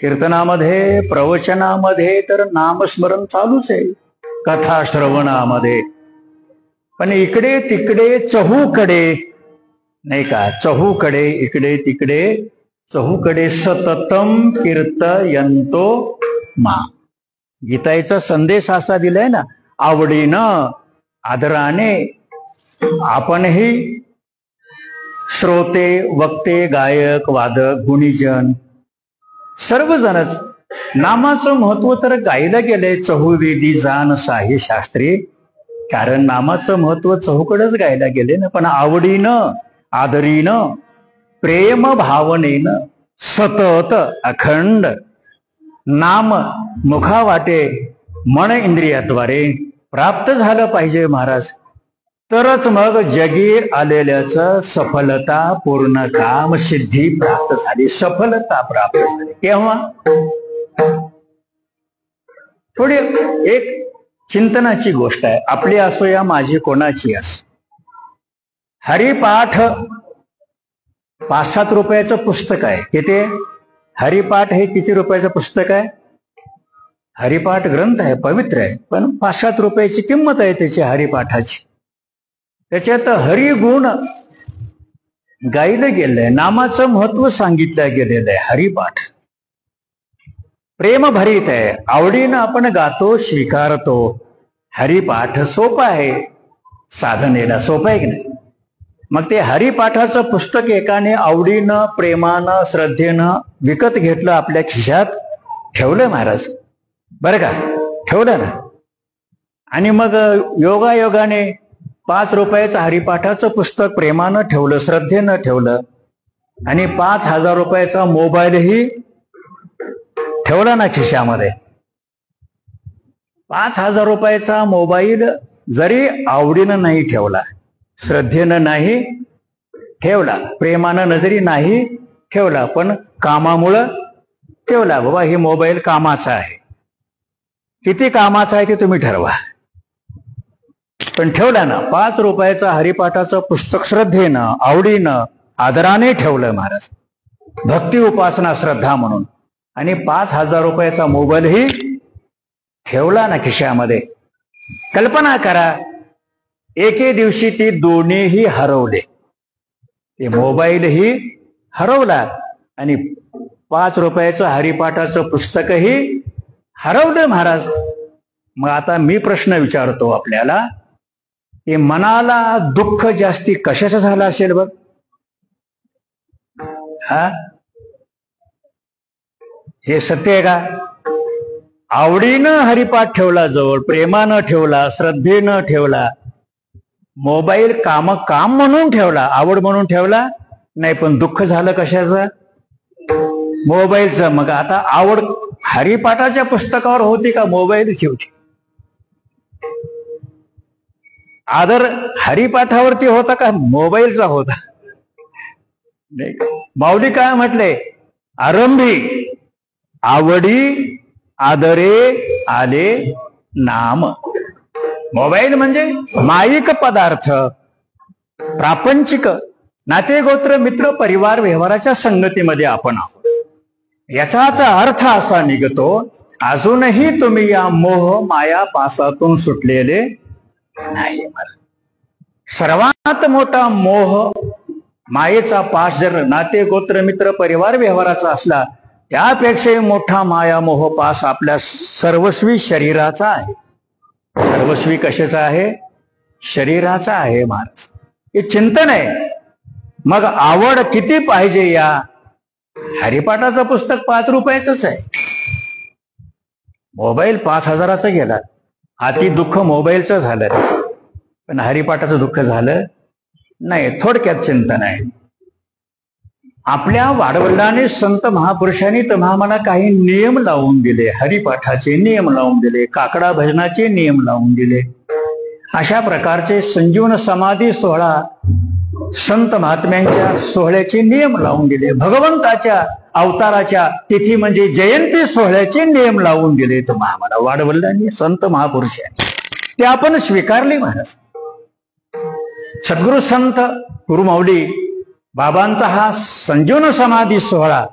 कीर्तनामध्ये, प्रवचनामध्ये तर नामस्मरण चालूच आहे, कथा श्रवणामध्ये. पण इकडे तिकडे चहूकडे, नाही का, चहूकडे, इकडे तिकडे चहूकडे सततम कीर्तयंतो मा. गीताचा संदेश असा दिलाय ना, आवडीनं, आदराने आपणही श्रोते, वक्ते, गायक, वादक, गुणीजन सर्वजणच नामाचं महत्व तर गायला गेलंय. चहुवेदी जाण साहे शास्त्री. कारण नामाचं महत्व चहूकडेच गायला गेले ना. पण आवडीनं, आदरीनं, प्रेम भावनेनं सतत अखंड नाम मुखावाटे मन इंद्रियाद्वारे प्राप्त झालं पाहिजे महाराज. तरच मग जगी आलेल्याच सफलता, पूर्ण काम सिद्धी प्राप्त झाली. सफलता प्राप्त झाली केव्हा? थोडी एक चिंतनाची गोष्ट आहे. आपली असो या माझी कोणाची असो, हरिपाठ 5-7 रुपयाचं पुस्तक आहे. किती? हरिपाठ हे किती रुपयाचं पुस्तक आहे? हरिपाठ ग्रंथ आहे, पवित्र आहे, पण 5-7 रुपयाची किंमत आहे त्याची हरिपाठाची. त्याच्यात हरिगुण गायलं गेलंय, नामाचं महत्व सांगितलं गेलेलं आहे. हरिपाठ प्रेम भरीत आहे, आवडीनं आपण गातो, स्वीकारतो. हरिपाठ सोपं आहे, साधनेला सोपं आहे की नाही? मग ते हरिपाठाचं पुस्तक एकाने आवडीनं, प्रेमानं, श्रद्धेनं विकत घेतलं, आपल्या खिशात ठेवलं महाराज, बरं का, ठेवलं ना. आणि मग योगायोगाने 5 रुपयाचं हरिपाठाचं पुस्तक प्रेमानं ठेवलं, श्रद्धेनं ठेवलं, आणि 5,000 रुपयाचा मोबाईलही ठेवला ना खिशामध्ये. 5,000 रुपयाचा मोबाईल जरी आवडीनं नाही ठेवला, श्रद्धेनं नाही ठेवला, प्रेमानं नजरी नाही ठेवला, पण कामामुळं ठेवला. बाबा हे मोबाईल कामाचा आहे, किती कामाचा आहे ते तुम्ही ठरवा, पण ठेवला ना. 5 रुपयाचं हरिपाठाचं पुस्तक श्रद्धेनं, आवडीनं, आदराने ठेवलं महाराज, भक्ती उपासना श्रद्धा म्हणून. आणि 5,000 रुपयाचा मोबाईलही ठेवला ना खिशामध्ये. कल्पना करा, एके दिवशी ती दोन्हीही हरवले. ते मोबाईलही हरवला आणि 5 रुपयाचं हरिपाठाचं पुस्तकही हरवलं महाराज. मग आता मी प्रश्न विचारतो आपल्याला, की मनाला दुःख जास्ती कशाचं झालं असेल बघ? हा, हे सत्य आहे का? आवडीनं हरिपाठ ठेवला जवळ, प्रेमानं ठेवला, श्रद्धेनं ठेवला. मोबाईल काम म्हणून ठेवला, आवड म्हणून ठेवला नाही, पण दुःख झालं कशाचं? मोबाईलचं. मग आता आवड हरिपाठाच्या पुस्तकावर होती का मोबाईलची होती? आदर हरिपाठावरती होता का मोबाईलचा होता? नाही. माऊली काय म्हटले? आरंभी आवडी आदरे आले नाम. मोबाईल म्हणजे माईक पदार्थ, प्रापंचिक नाते, गोत्र, मित्र, परिवार, व्यवहाराच्या संगतीमध्ये आपण आहोत. याचाच अर्थ असा निघतो, अजूनही तुम्ही या मोह माया पासातून सुटलेले नाही. सर्वात मोठा मोह मायेचा पास जर नाते, गोत्र, मित्र, परिवार, व्यवहाराचा असला, त्यापेक्षाही मोठा माया मोह पास आपल्या सर्वस्वी शरीराचा आहे. सर्वस्वी कशाचा आहे? शरीराचा आहे महाराज. हे चिंतन आहे. मग आवड किती पाहिजे? या हरिपाठाचं पुस्तक 5 रुपयाचंच आहे, मोबाईल 5,000चा गेला. अति दुःख मोबाईलचं झालं, पण हरिपाठाचं दुःख झालं नाही. थोडक्यात चिंतन आहे. आपल्या वाडवडिलांनी संत महापुरुषांनी तुम्हा आम्हाला काही नियम लावून दिले, हरिपाठाचे नियम लावून दिले, काकडा भजनाचे नियम लावून दिले. अशा प्रकारचे संजीवन समाधी सोहळा, संत महात्म्यांच्या सोहळ्याचे नियम लावून दिले. भगवंताच्या अवताराच्या तिथी म्हणजे जयंती सोहळ्याचे नियम लावून दिले तुम्हा आम्हाला वाडवडिलांनी, संत महापुरुषांनी. ते आपण स्वीकारले महाराज. सद्गुरु संत गुरुमाऊली बाबांचा हा संजीवन समाधी सोहळा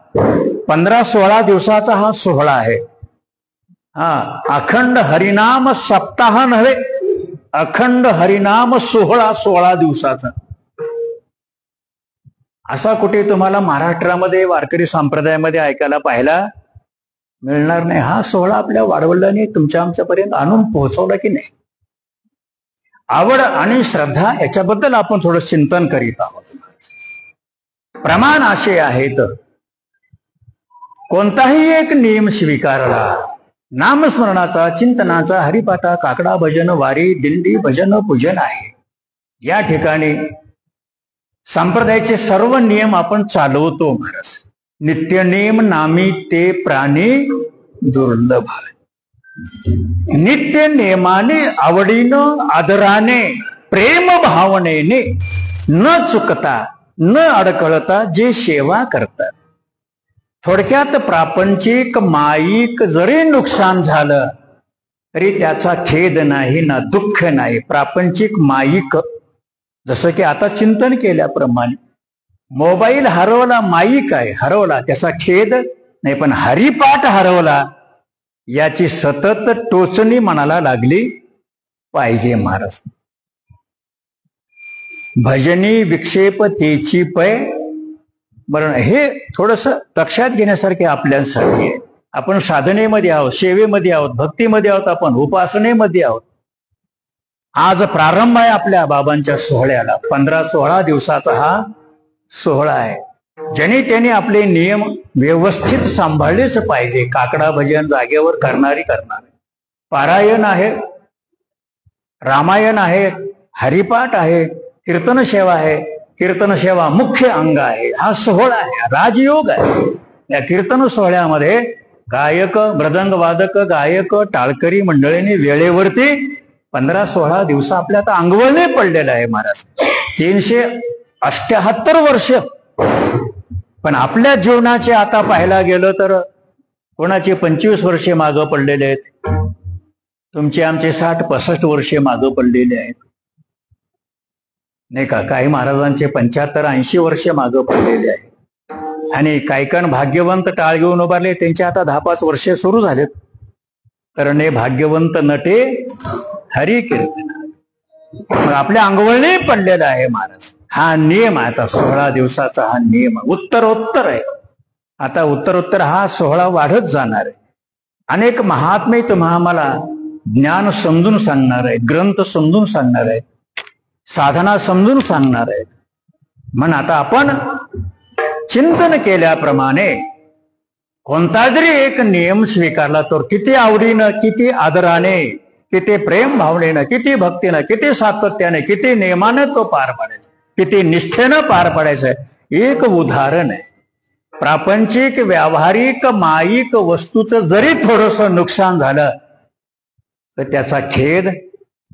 15-16 दिवसाचा हा सोहळा आहे. अखंड हरिनाम सप्ताह नव्हे, अखंड हरिनाम सोहळा 16 दिवसाचा. असा कुठे तुम्हाला महाराष्ट्रामध्ये वारकरी संप्रदायामध्ये ऐकायला पाहायला मिळणार नाही. हा सोहळा आपल्या वाडवडिलांनी तुमच्या आमच्यापर्यंत आणून पोहोचवला की नाही. आवड आणि श्रद्धा याच्याबद्दल आपण थोडं चिंतन करीत आहोत. प्रमाण असे आहेत, कोणताही एक नियम स्वीकारला, नामस्मरणाचा, चिंतनाचा, हरिपाठा, काकडा भजन, वारी, दिंडी, भजन, पूजन आहे. या ठिकाणी संप्रदायाचे सर्व नियम आपण चालवतो महाराज. नित्य नियम नामी ते प्राणी दुर्लभ. नित्य नियमाने, आवडीनं, आदराने, प्रेम भावनेने, न चुकता, न अडकळता जे सेवा करतात. थोडक्यात प्रापंचिक माईक जरी नुकसान झालं तरी त्याचा खेद नाही ना दुःख नाही. प्रापंचिक माईक, जसं की आता चिंतन केल्याप्रमाणे मोबाईल हरवला, माईक आहे हरवला, त्याचा खेद नाही. पण हरिपाठ हरवला याची सतत टोचणी मनाला लागली पाहिजे महाराज. भजनी विक्षेप तेची पै. बरं, हे थोडस लक्षात घेण्यासारखे आपल्यासाठी आहे. आपण साधनेमध्ये आहोत, सेवेमध्ये आहोत, भक्तीमध्ये आहोत, आपण उपासनेमध्ये आहोत. आज प्रारंभ आहे आपल्या बाबांच्या सोहळ्याला. 15-16 दिवसाचा हा सोहळा आहे. ज्यांनी त्यांनी आपले नियम व्यवस्थित सांभाळलेच पाहिजे. काकडा भजन जागेवर करणारी करणार, पारायण आहे, रामायण आहे, हरिपाठ आहे, कीर्तन सेवा आहे. कीर्तन सेवा मुख्य अंग आहे. हा सोहळा आहे, राजयोग आहे. या कीर्तन सोहळ्यामध्ये गायक, मृदंग वादक, गायक, टाळकरी मंडळींनी वेळेवरती 15-16 दिवस आपल्या आता अंगवळणी पडलेलं आहे महाराज. 378 वर्ष. पण आपल्या जीवनाचे आता पाहायला गेलं तर कोणाचे 25 वर्षे मागं पडलेले आहेत, तुमचे आमचे 60-65 वर्षे मागं पडलेले आहेत नाही का. काही महाराजांचे 75-80 वर्षे मागं पडलेले आहेत. आणि काही भाग्यवंत टाळ घेऊन उभारले, त्यांचे आता 10-5 वर्षे सुरू झालेत. तर ने भाग्यवंत नटे हरी कीर्तन. मग आपल्या अंगवळणी पडलेला आहे महाराज. हा नियम आहे आता 16 दिवसाचा. हा नियम उत्तरोत्तर आहे. आता उत्तरोत्तर हा सोहळा वाढत जाणार आहे. अनेक महात्मे तुम्हा आम्हाला ज्ञान समजून सांगणार आहेत, ग्रंथ समजून सांगणार आहेत, साधना समजून सांगणार आहेत. म्हणून आता आपण चिंतन केल्याप्रमाणे कोणता जरी एक नियम स्वीकारला तर किती आवडीनं, किती आदराने, किती प्रेम भावनेनं, किती भक्तीनं, किती सातत्याने, किती नियमानं तो पार पाडायचा, किती निष्ठेनं पार पाडायचं. एक उदाहरण आहे. प्रापंचिक, व्यावहारिक, माईक वस्तूचं जरी थोडस नुकसान झालं तर त्याचा खेद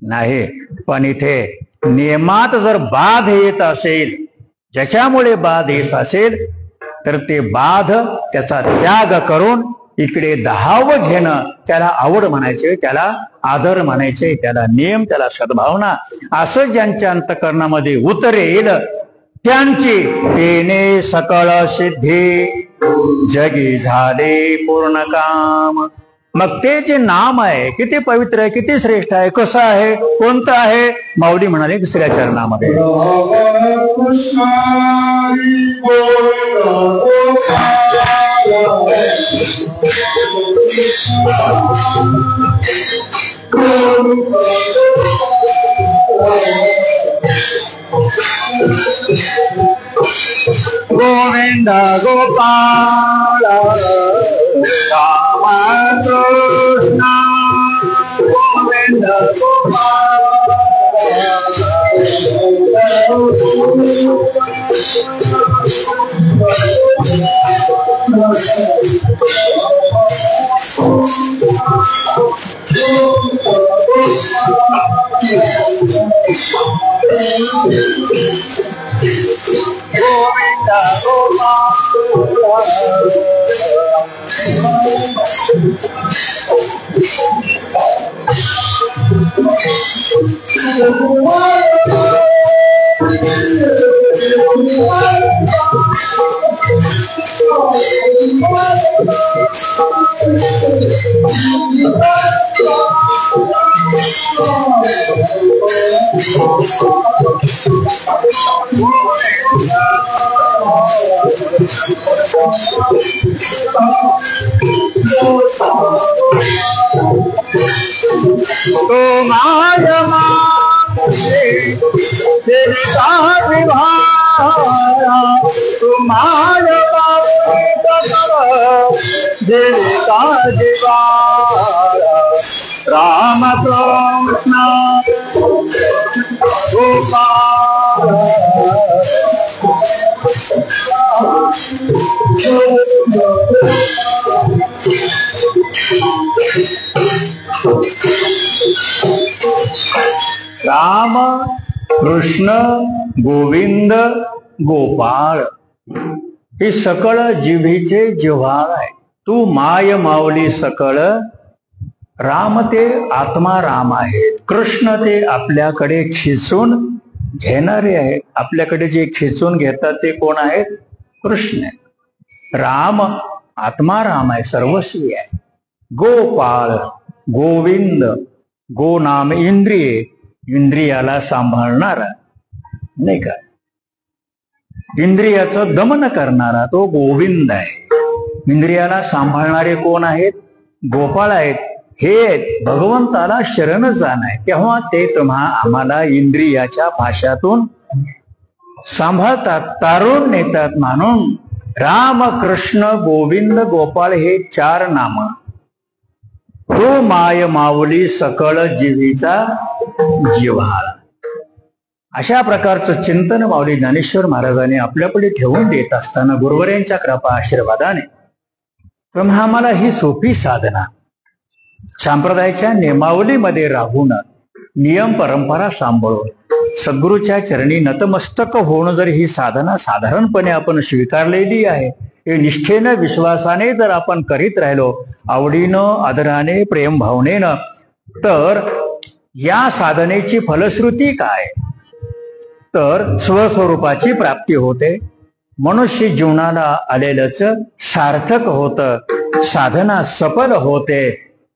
नाही. पण इथे नियमात जर बाध येत असेल, ज्याच्यामुळे बाध येत असेल तर ते बाध, त्याचा त्याग करून इकडे दहावं घेणं, त्याला आवड म्हणायचे, त्याला आदर म्हणायचे, त्याला नियम, त्याला सद्भावना, असं ज्यांच्या अंतःकरणामध्ये उतरेल त्यांची तेने सकळ सिद्धी, जगी झाले पूर्ण काम. मग ते जे नाम आहे किती पवित्र आहे, किती श्रेष्ठ आहे, कसं आहे, कोणतं आहे, माऊली म्हणाले दुसऱ्या चरणामध्ये गोविंद गोपाळ राम कृष्ण गोविंद गोपाळ राम कृष्ण गोपाल राम कृष्ण गोविंद गोपाळ हे सकळ जिभेचे जिव्हाळ आहे. तू माय माऊली सकळ. राम ते आत्मा राम आहेत. कृष्ण ते आपल्याकडे खिचून घेणारे आहेत. आपल्याकडे जे खिचून घेतात ते कोण आहेत? कृष्ण. राम आत्मा राम आहे, सर्वस्वी आहे. गोपाळ गोविंद, गो नाम इंद्रिये, इंद्रियाला सांभाळणारा नाही का, इंद्रियाचं दमन करणारा तो गोविंद आहे. इंद्रियाला सांभाळणारे कोण आहेत? गोपाळ आहेत. हे भगवंताला शरण जाण आहे, तेव्हा ते तुम्हा आम्हाला इंद्रियाच्या भाषातून सांभाळतात, तारून नेतात. म्हणून राम कृष्ण गोविंद गोपाळ हे 4 नाम. तो माय माऊली सकळ जीवीचा जिव्हाळा. अशा प्रकारचं चिंतन माऊली ज्ञानेश्वर महाराजांनी आपल्याकडे ठेवून देत असताना गुरुवरांच्या कृपा आशीर्वादाने तुम्हा आम्हाला ही सोपी साधना संप्रदायाच्या नियमावलीमध्ये राहून नियम परंपरा सांभाळून सद्गुरूच्या चरणी नतमस्तक होऊन जर ही साधना साधारणपणे आपण स्वीकारलेली आहे, हे निष्ठेनं विश्वासाने जर आपण करीत राहिलो, आवडीनं आदराने प्रेम भावनेनं, तर या साधनेची फलश्रुती काय? तर स्वस्वरूपाची प्राप्ती होते. मनुष्य जीवनाला आलेलंच सार्थक होतं, साधना सफल होते.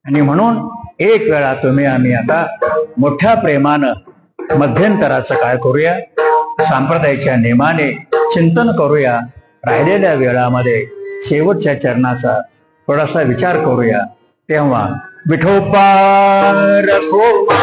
आणि म्हणून एक वेळा तुम्ही आम्ही आता मोठ्या प्रेमानं मध्यंतराचं काय करूया, संप्रदायाच्या नियमाने चिंतन करूया. राहिलेल्या वेळामध्ये शेवटच्या चरणाचा थोडासा विचार करूया. तेव्हा विठोबा रखोबा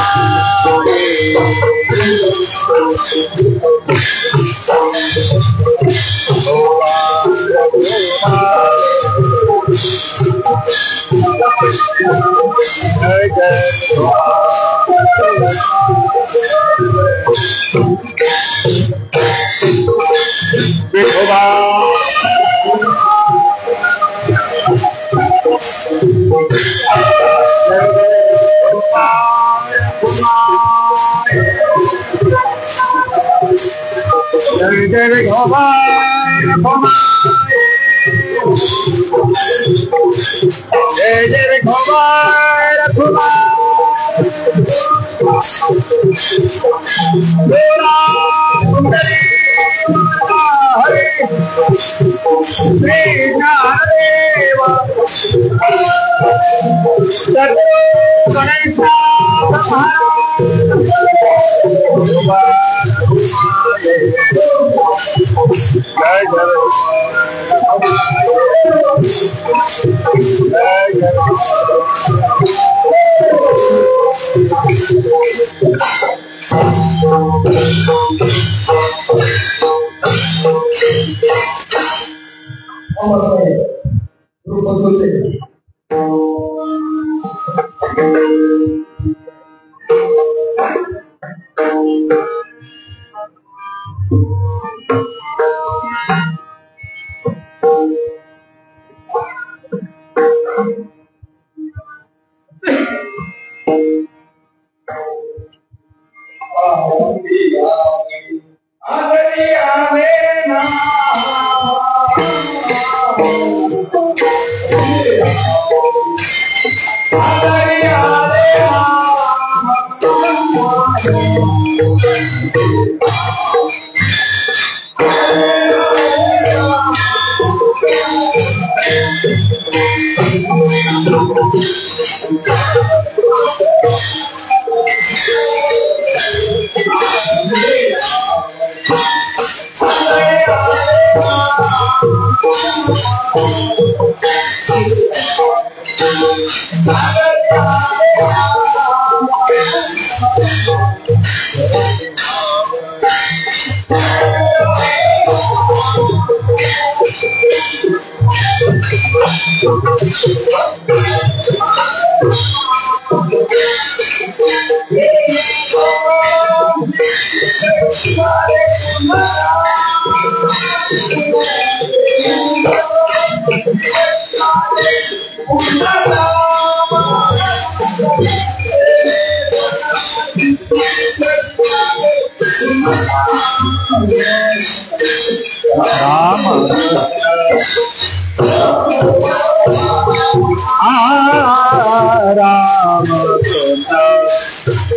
राम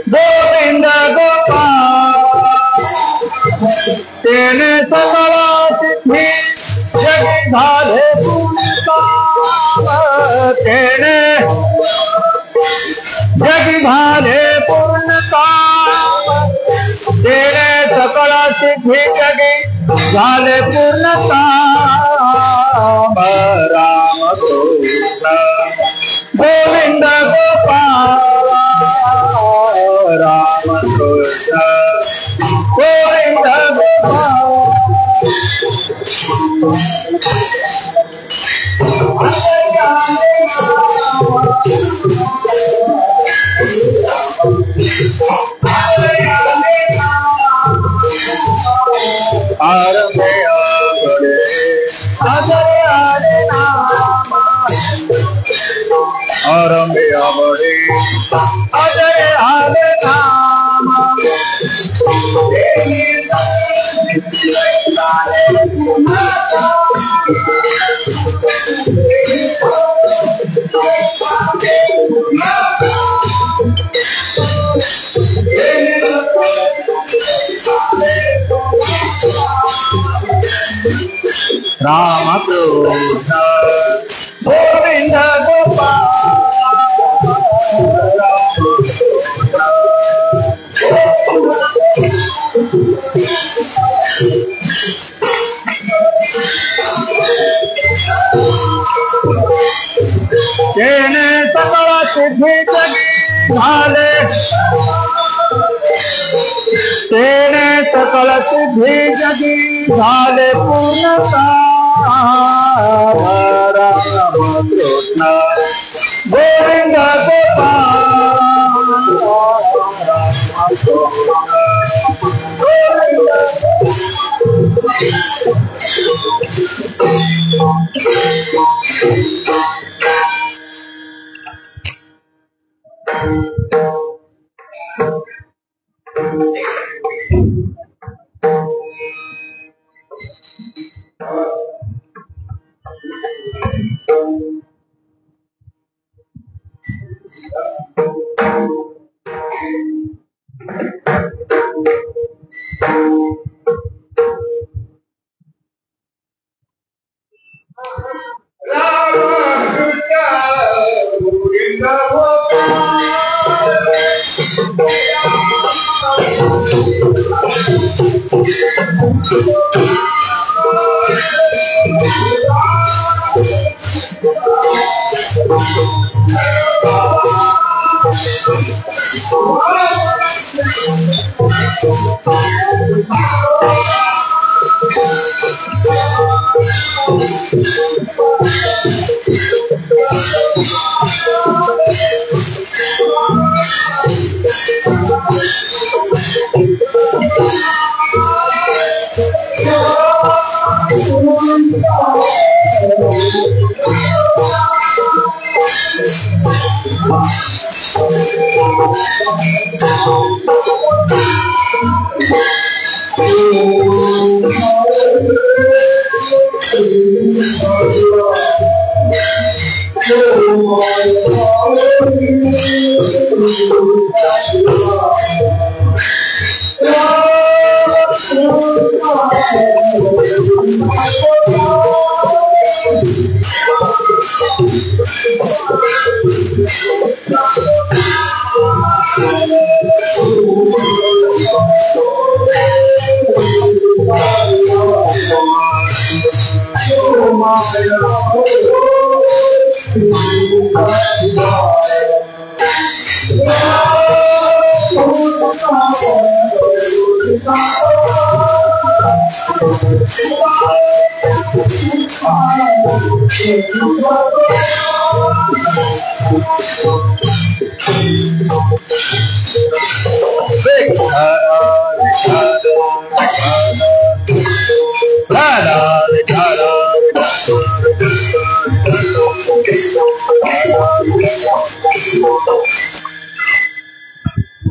गोविंद गोपाल तेने सकला सिद्धि जगी धाधे तेने जगी धाधे पूर्णता तेने सकला सिद्धि जगी झाले पूर्णता राम कृष्ण गोविंद गोपाल राम कृष्ण गोविंद गोपाल अजय हरे नाम राम कृष्ण गोविंद गोपाल तेने सकला सिद्धि जगी झाले तेने सकल सिद्धि जगी झाले पूर्णता राम कृष्ण गोविंद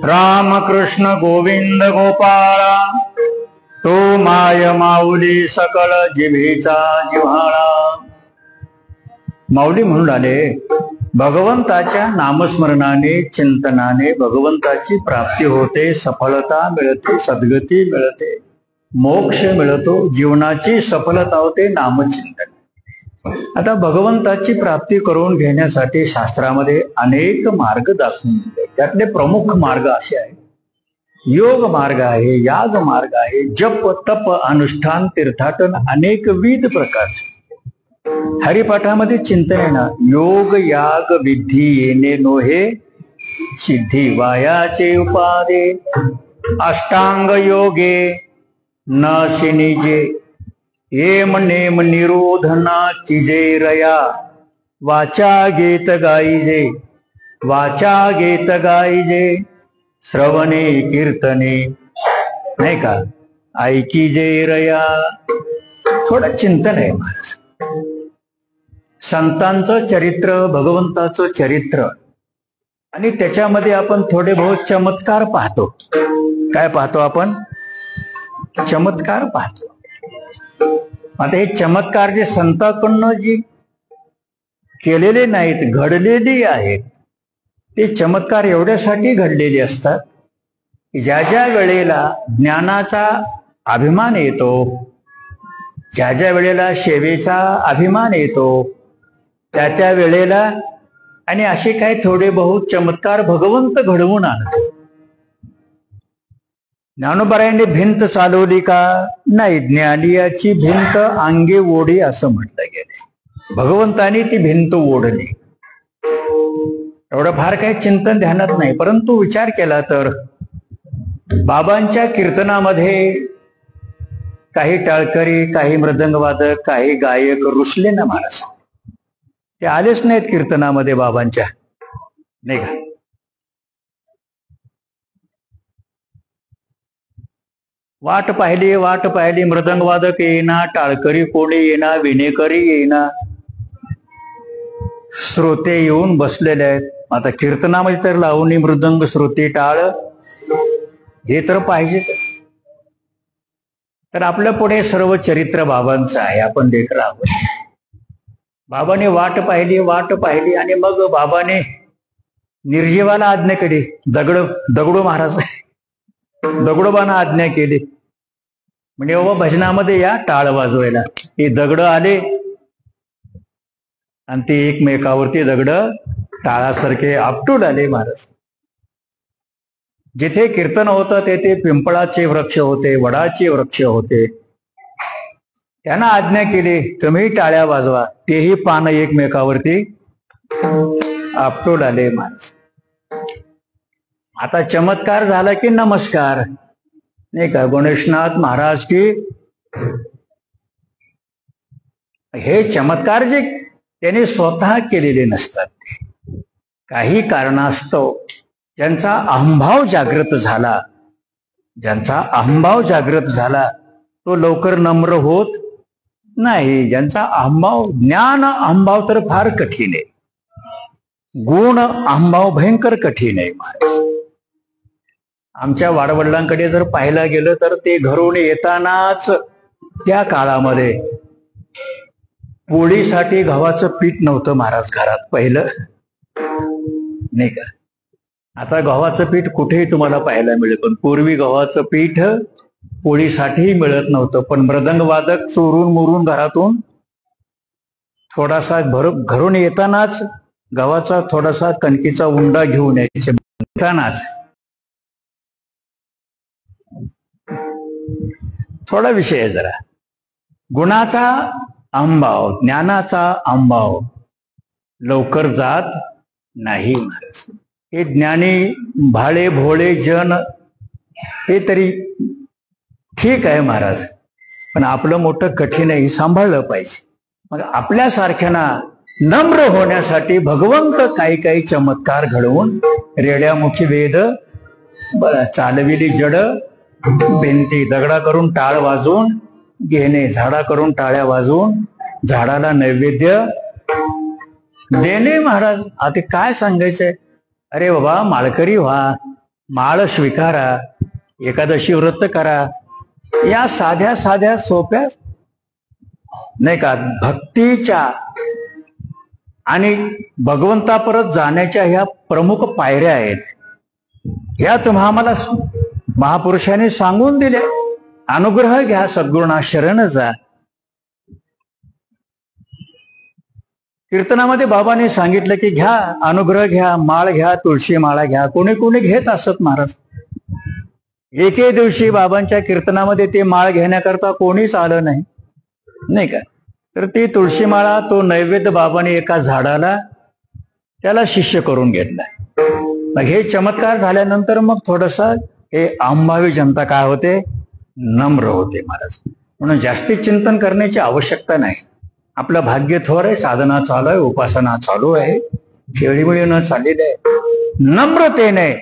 राम कृष्ण गोविंद गोपाळा, तो माय माऊली सकळ जिभेचा जिव्हाळा. माऊली म्हणून आले, भगवंताच्या नामस्मरणाने चिंतनाने भगवंताची प्राप्ती होते, सफलता मिळते, सद्गती मिळते, मोक्ष मिळतो, जीवनाची सफलता होते नामचिंतन. आता भगवंताची प्राप्ती करून घेण्यासाठी शास्त्रामध्ये अनेक मार्ग दाखवून दिले. त्यातले प्रमुख मार्ग असे आहेत. योग मार्ग आहे, याग मार्ग आहे, जप तप अनुष्ठान तीर्थाटन अनेक विविध प्रकारचे. हरिपाठामध्ये चिंतन आहे ना, योग याग विधी येणे नोहे सिद्धी वायाचे उपादे, अष्टांग योगे न शिनिजे, येम नेम निरोधना चिजे रया, वाचा गीत गाईजे, वाचा गीत गाईजे, श्रवणे कीर्तने, नाही का, ऐकी जे रया. थोडं चिंतन आहे महाराज. संतांचं चरित्र, भगवंताचं चरित्र, आणि त्याच्यामध्ये आपण थोडे बहुत चमत्कार पाहतो. काय पाहतो आपण? चमत्कार पाहतो. आता हे चमत्कार जे संतांकडनं जी केलेले नाहीत, घडलेली आहेत, ते चमत्कार एवढ्यासाठी घडलेले असतात की ज्या ज्या वेळेला ज्ञानाचा अभिमान येतो, ज्या ज्या वेळेला सेवेचा अभिमान येतो, त्या त्या वेळेला आणि असे काही थोडे बहुत चमत्कार भगवंत घडवून आणतो. ज्ञानोबारायांनी भिंत चालवली का? नाही, ज्ञानियाची भिंत अंगे ओढी असं म्हटलं गेले. भगवंतानी ती भिंत ओढली. एवढं फार काही चिंतन ध्यानात नाही, परंतु विचार केला तर बाबांच्या कीर्तनामध्ये काही टाळकरी, काही मृदंगवादक, काही गायक रुसले ना महाराज. ते आलेच नाहीत कीर्तनामध्ये बाबांच्या, नाही का. वाट पाहिली, वाट पाहिली, मृदंगवादक येईना, टाळकरी कोणी येईना, विणेकरी येईना, श्रोते येऊन बसलेले आहेत. आता कीर्तनामध्ये तर लावणी, मृदंग, श्रोते, टाळ हे तर पाहिजे. तर आपल्या पुढे सर्व चरित्र बाबांचं आहे, आपण लेकर आहोत. बाबाने वाट पाहिली, वाट पाहिली, आणि मग बाबाने निर्जीवाला आज्ञा केली. दगडू महाराज, दगडोबांना आज्ञा केली, म्हणजे बाबा भजनामध्ये या, टाळ वाजवायला. हे दगड आले आणि ते एकमेकावरती दगड टाळासारखे आपटून आले महाराज. जिथे कीर्तन होतं तेथे पिंपळाचे वृक्ष होते, वडाचे वृक्ष होते. त्यांना आज्ञा केली, तुम्ही टाळ्या वाजवा. तेही पानं एकमेकावरती आपटून आले महाराज. आता चमत्कार झाला की नमस्कार, नाही का. गणेशनाथ महाराज की हे चमत्कार जे त्याने स्वतः केलेले नसतात, काही कारणास्तव ज्यांचा अहंभाव जागृत झाला, ज्यांचा अहंभाव जागृत झाला तो लवकर नम्र होत नाही. ज्यांचा अहंभाव, ज्ञान अहंभाव तर फार कठीण आहे, गुण अहंभाव भयंकर कठीण आहे महाराज. आमच्या वाडवडिलांकडे जर पाहायला गेलं तर ते घरून येतानाच त्या काळामध्ये पोळीसाठी गव्हाचं पीठ नव्हतं महाराज घरात पहिलं, नाही का. आता गव्हाचं पीठ कुठेही तुम्हाला पाहायला मिळेल, पण पूर्वी गव्हाचं पीठ पोळीसाठीही मिळत नव्हतं. पण मृदंगवादक चोरून मोरून घरातून थोडासा घरून येतानाच गव्हाचा थोडासा कणकीचा उंडा घेऊन यायचे. येतानाच थोडा विषय आहे जरा. गुणाचा अहंभाव, ज्ञानाचा अहंभाव लवकर जात नाही महाराज. हे ज्ञानी भाळे भोळे जन हे तरी ठीक आहे महाराज, पण आपलं मोठं कठीणही सांभाळलं पाहिजे. मग आपल्यासारख्यांना नम्र होण्यासाठी भगवंत काही काही चमत्कार घडवून रेड्यामुखी वेद चालविली जड, भिंती दगडा करून टाळ वाजवून घेणे, झाडा करून टाळ्या वाजवून झाडाला नैवेद्य देणे. महाराज आता काय सांगायचंय? अरे बाबा, माळकरी व्हा, माळ स्वीकारा, एकादशी व्रत करा, या साध्या साध्या सोप्या नाही का भक्तीच्या आणि भगवंतापर्यंत जाण्याच्या ह्या प्रमुख पायऱ्या आहेत. ह्या तुम्हा आम्हाला महापुरुषांनी सांगून दिल्या. अनुग्रह घ्या, सद्गुरुना शरण जा. कीर्तनामध्ये बाबांनी सांगितलं की घ्या, अनुग्रह घ्या, माळ घ्या, तुळशी माळा घ्या. कोणी कोणी घेत असत महाराज. एके दिवशी बाबांच्या कीर्तनामध्ये ते माळ घेण्याकरता कोणीच आलं नाही, नाही का. तर ती तुळशी माळा, तो नैवेद्य बाबांनी एका झाडाला त्याला शिष्य करून घेतला. मग हे चमत्कार झाल्यानंतर मग थोडसा हे आंबावी जनता काय होते, नम्र होते महाराज. म्हणून जास्ती चिंतन करण्याची आवश्यकता नाही. आपलं भाग्य थोर आहे, साधना चालू आहे, उपासना चालू आहे, खेळीमिळीनं चाललेली आहे. नम्रतेने,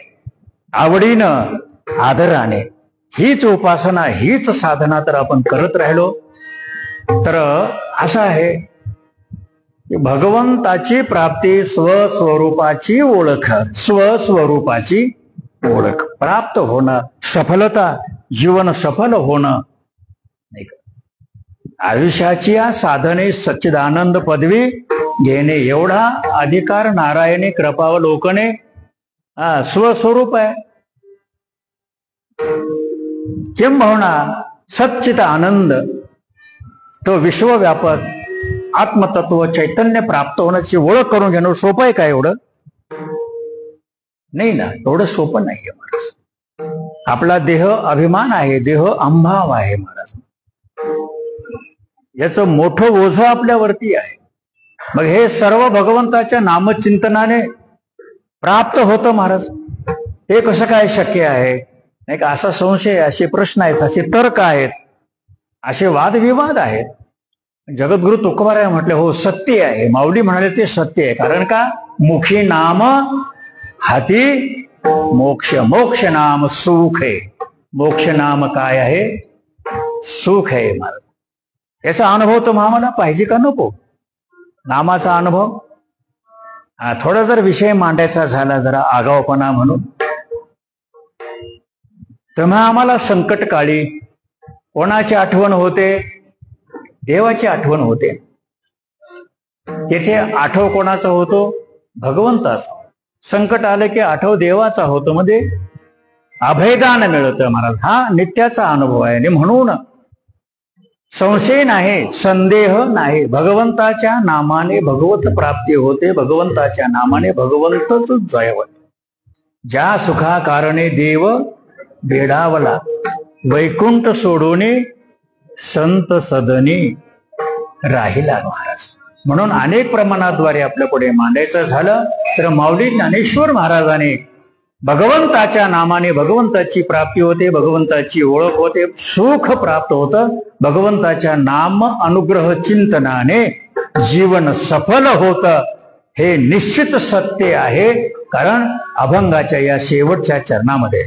आवडीनं, आदराने हीच उपासना, हीच साधना तर आपण करत राहिलो तर असं आहे की भगवंताची प्राप्ती, स्वस्वरूपाची ओळख, स्वस्वरूपाची ओळख प्राप्त होणं, सफलता, जीवन सफल होणं, आयुष्याची या साधने सच्चिदानंद पदवी घेणे एवढा अधिकार नारायणी कृपावलोकने स्वस्वरूप आहे. किंबहुना सच्चित आनंद, तो विश्वव्यापक आत्मतत्व चैतन्य प्राप्त होण्याची ओळख करून घेणं सोपं आहे का? एवढं नाही ना, एवढं सोपं नाहीये महाराज. आपला देह अभिमान आहे, देह अंभाव आहे महाराज. याचं मोठं ओझं आपल्यावरती आहे. मग हे सर्व भगवंताच्या नामचिंतनाने प्राप्त होतं महाराज. हे कसं काय शक्य आहे? नाही का, असा संशय, असे प्रश्न आहेत, असे तर्क आहेत, असे वादविवाद आहेत. जगद्गुरु तुकोबाराय म्हटले हो सत्य आहे. माऊली म्हणाले ते सत्य आहे. कारण का? मुखी नाम हाती मोक्ष, मोक्ष नाम सुख आहे. मोक्ष नाम काय आहे? सुख आहे महाराज. याचा अनुभव तर आम्हाला पाहिजे का नको? नामाचा अनुभव. थोडा जर विषय मांडायचा झाला जरा आगाऊपणा म्हणून, तेव्हा आम्हाला संकट काळी कोणाची आठवण होते? देवाची आठवण होते. येथे आठव कोणाचा होतो? भगवंताचा. संकट आले की आठव देवाचा होतो. मध्ये अभयदान मिळतं महाराज. हा नित्याचा अनुभव आहे. आणि म्हणून संशय नाही, संदेह नाही. भगवंताच्या नामाने भगवत प्राप्ती होते. भगवंताच्या नामाने भगवंतच जयवत. ज्या सुखा कारणे देव बेडावला, वैकुंठ सोडून संत सदनी राहिला महाराज. म्हणून अनेक प्रमाणाद्वारे आपल्या पुढे मांडायचं झालं तर माऊली ज्ञानेश्वर महाराजांनी भगवंताच्या नामाने भगवंताची प्राप्ती होते, भगवंताची ओळख होते, सुख प्राप्त होतं. भगवंताच्या नाम अनुग्रह चिंतनाने जीवन सफल होतं. हे निश्चित सत्य आहे. कारण अभंगाच्या या शेवटच्या चरणामध्ये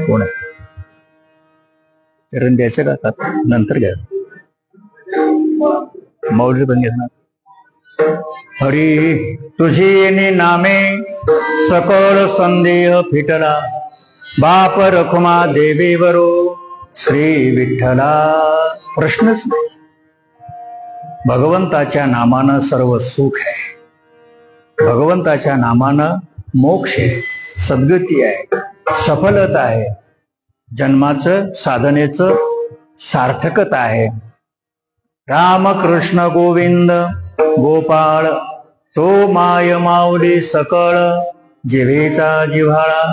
कोण आहे? चरण द्यायचं का आता? नंतर घ्या, मौज पण घेणार. हरी तुझी येणे नामे सकळ संदेह फिटला, बाप रखुमा देवीवरो श्री विठ्ठला. प्रश्नच नाही. भगवंताच्या नामानं सर्व सुख आहे, भगवंताच्या नामानं मोक्ष आहे, सद्गती आहे, सफलता आहे, जन्माचं साधनेचं सार्थकता आहे. राम कृष्ण गोविंद गोपाळ तो माय माऊली सकळ, जिव्हेचा जिव्हाळा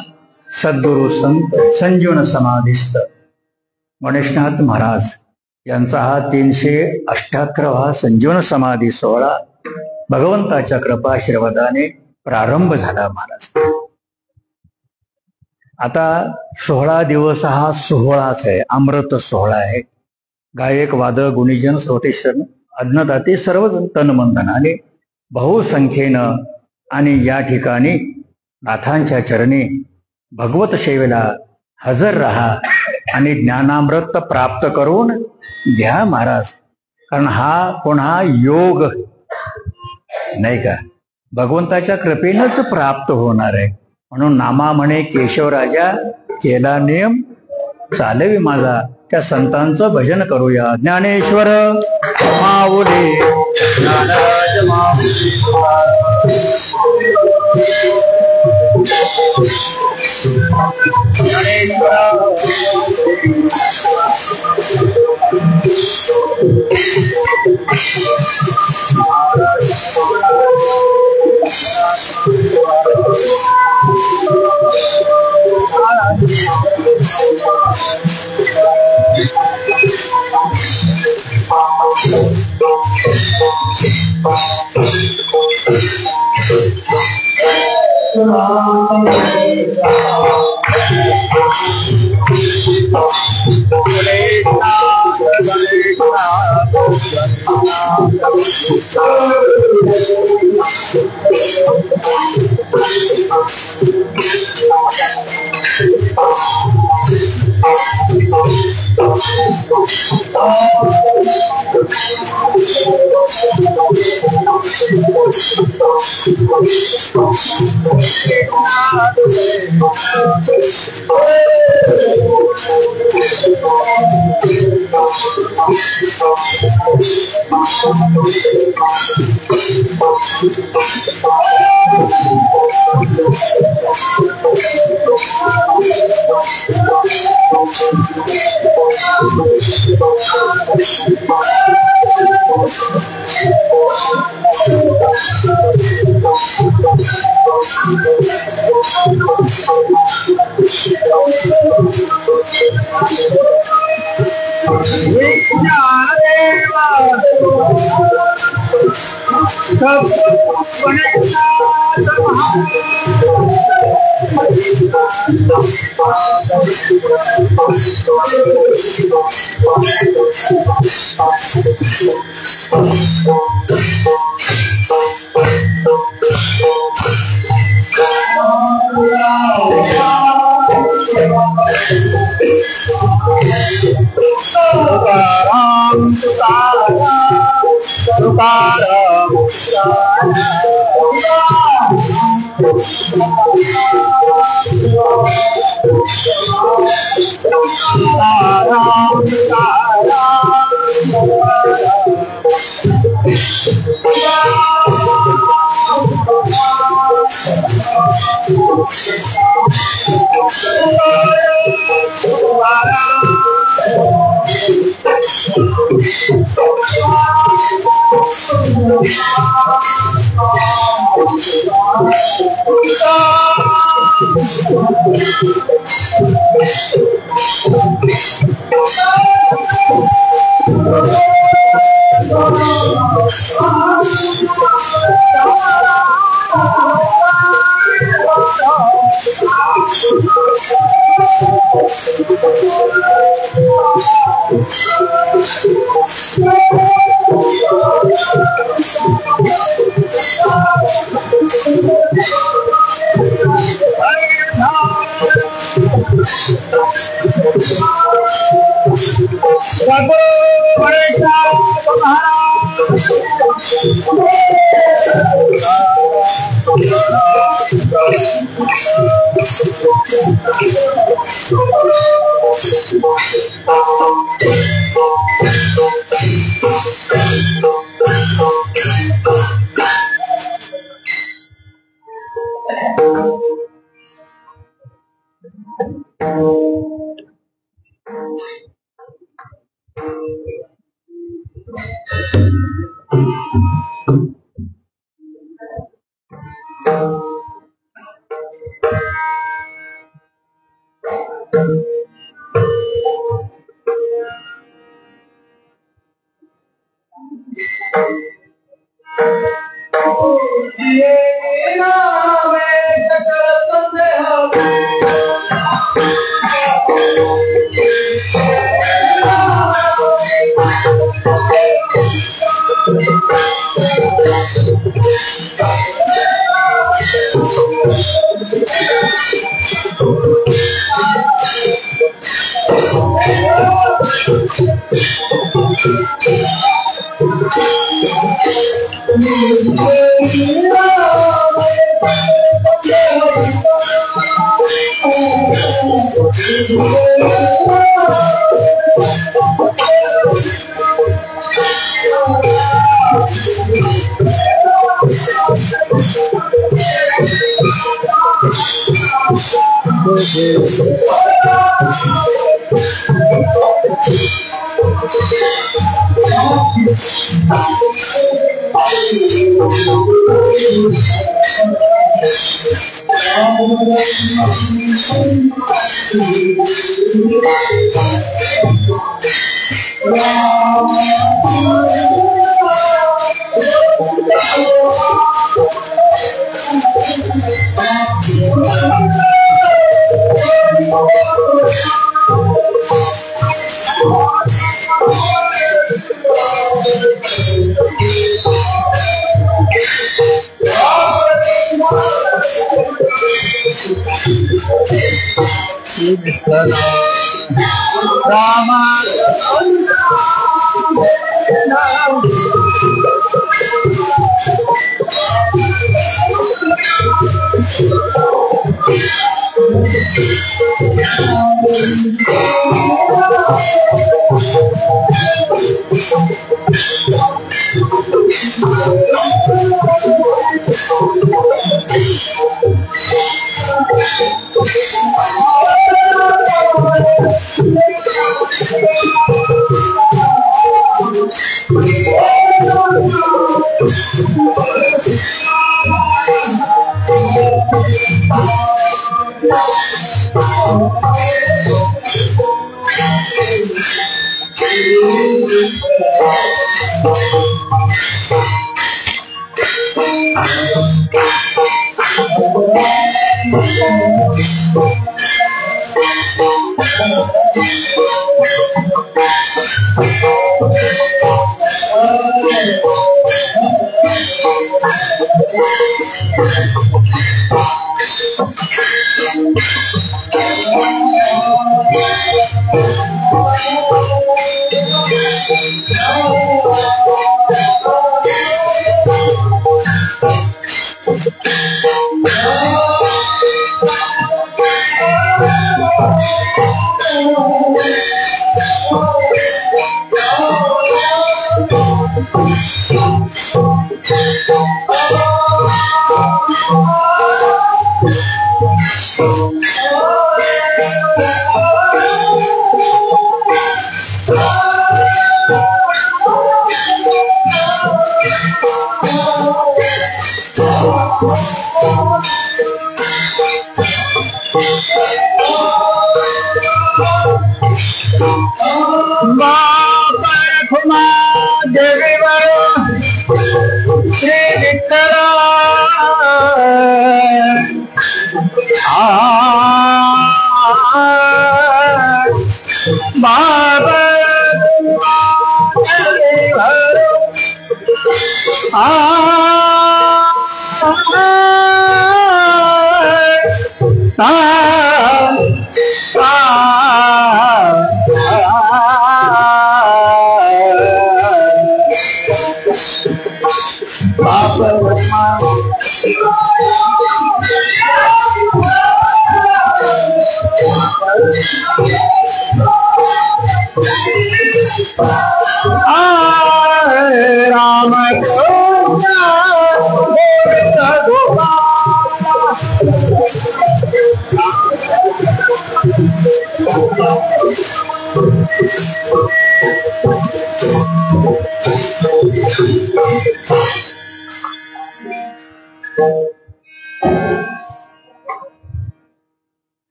सद्गुरु संत संजीवन समाधिस्थ. गणेशनाथ महाराज यांचा हा 378वा संजीवन समाधी सोहळा भगवंताच्या कृपाशीर्वादाने प्रारंभ झाला महाराज. आता 16 दिवस हा सोहळाच आहे, अमृत सोहळा आहे. गायक वादक गुणीजन श्रोतेशन अन्नदाते सर्वजण तनमंथनाने बहुसंख्येनं आणि या ठिकाणी नाथांच्या चरणी भगवत सेवेला हजर राहा आणि ज्ञानामृत प्राप्त करून घ्या महाराज. कारण हा पुन्हा योग नाही का, भगवंताच्या कृपेनंच प्राप्त होणार आहे. म्हणून नामा म्हणे केशवराजा केला नियम चालवी माझा. त्या संतांचं भजन करूया. ज्ञानेश्वर माऊली ज्ञानराज माऊली खुमा देवीवर श्री विठ्ठल बाबा देवीवर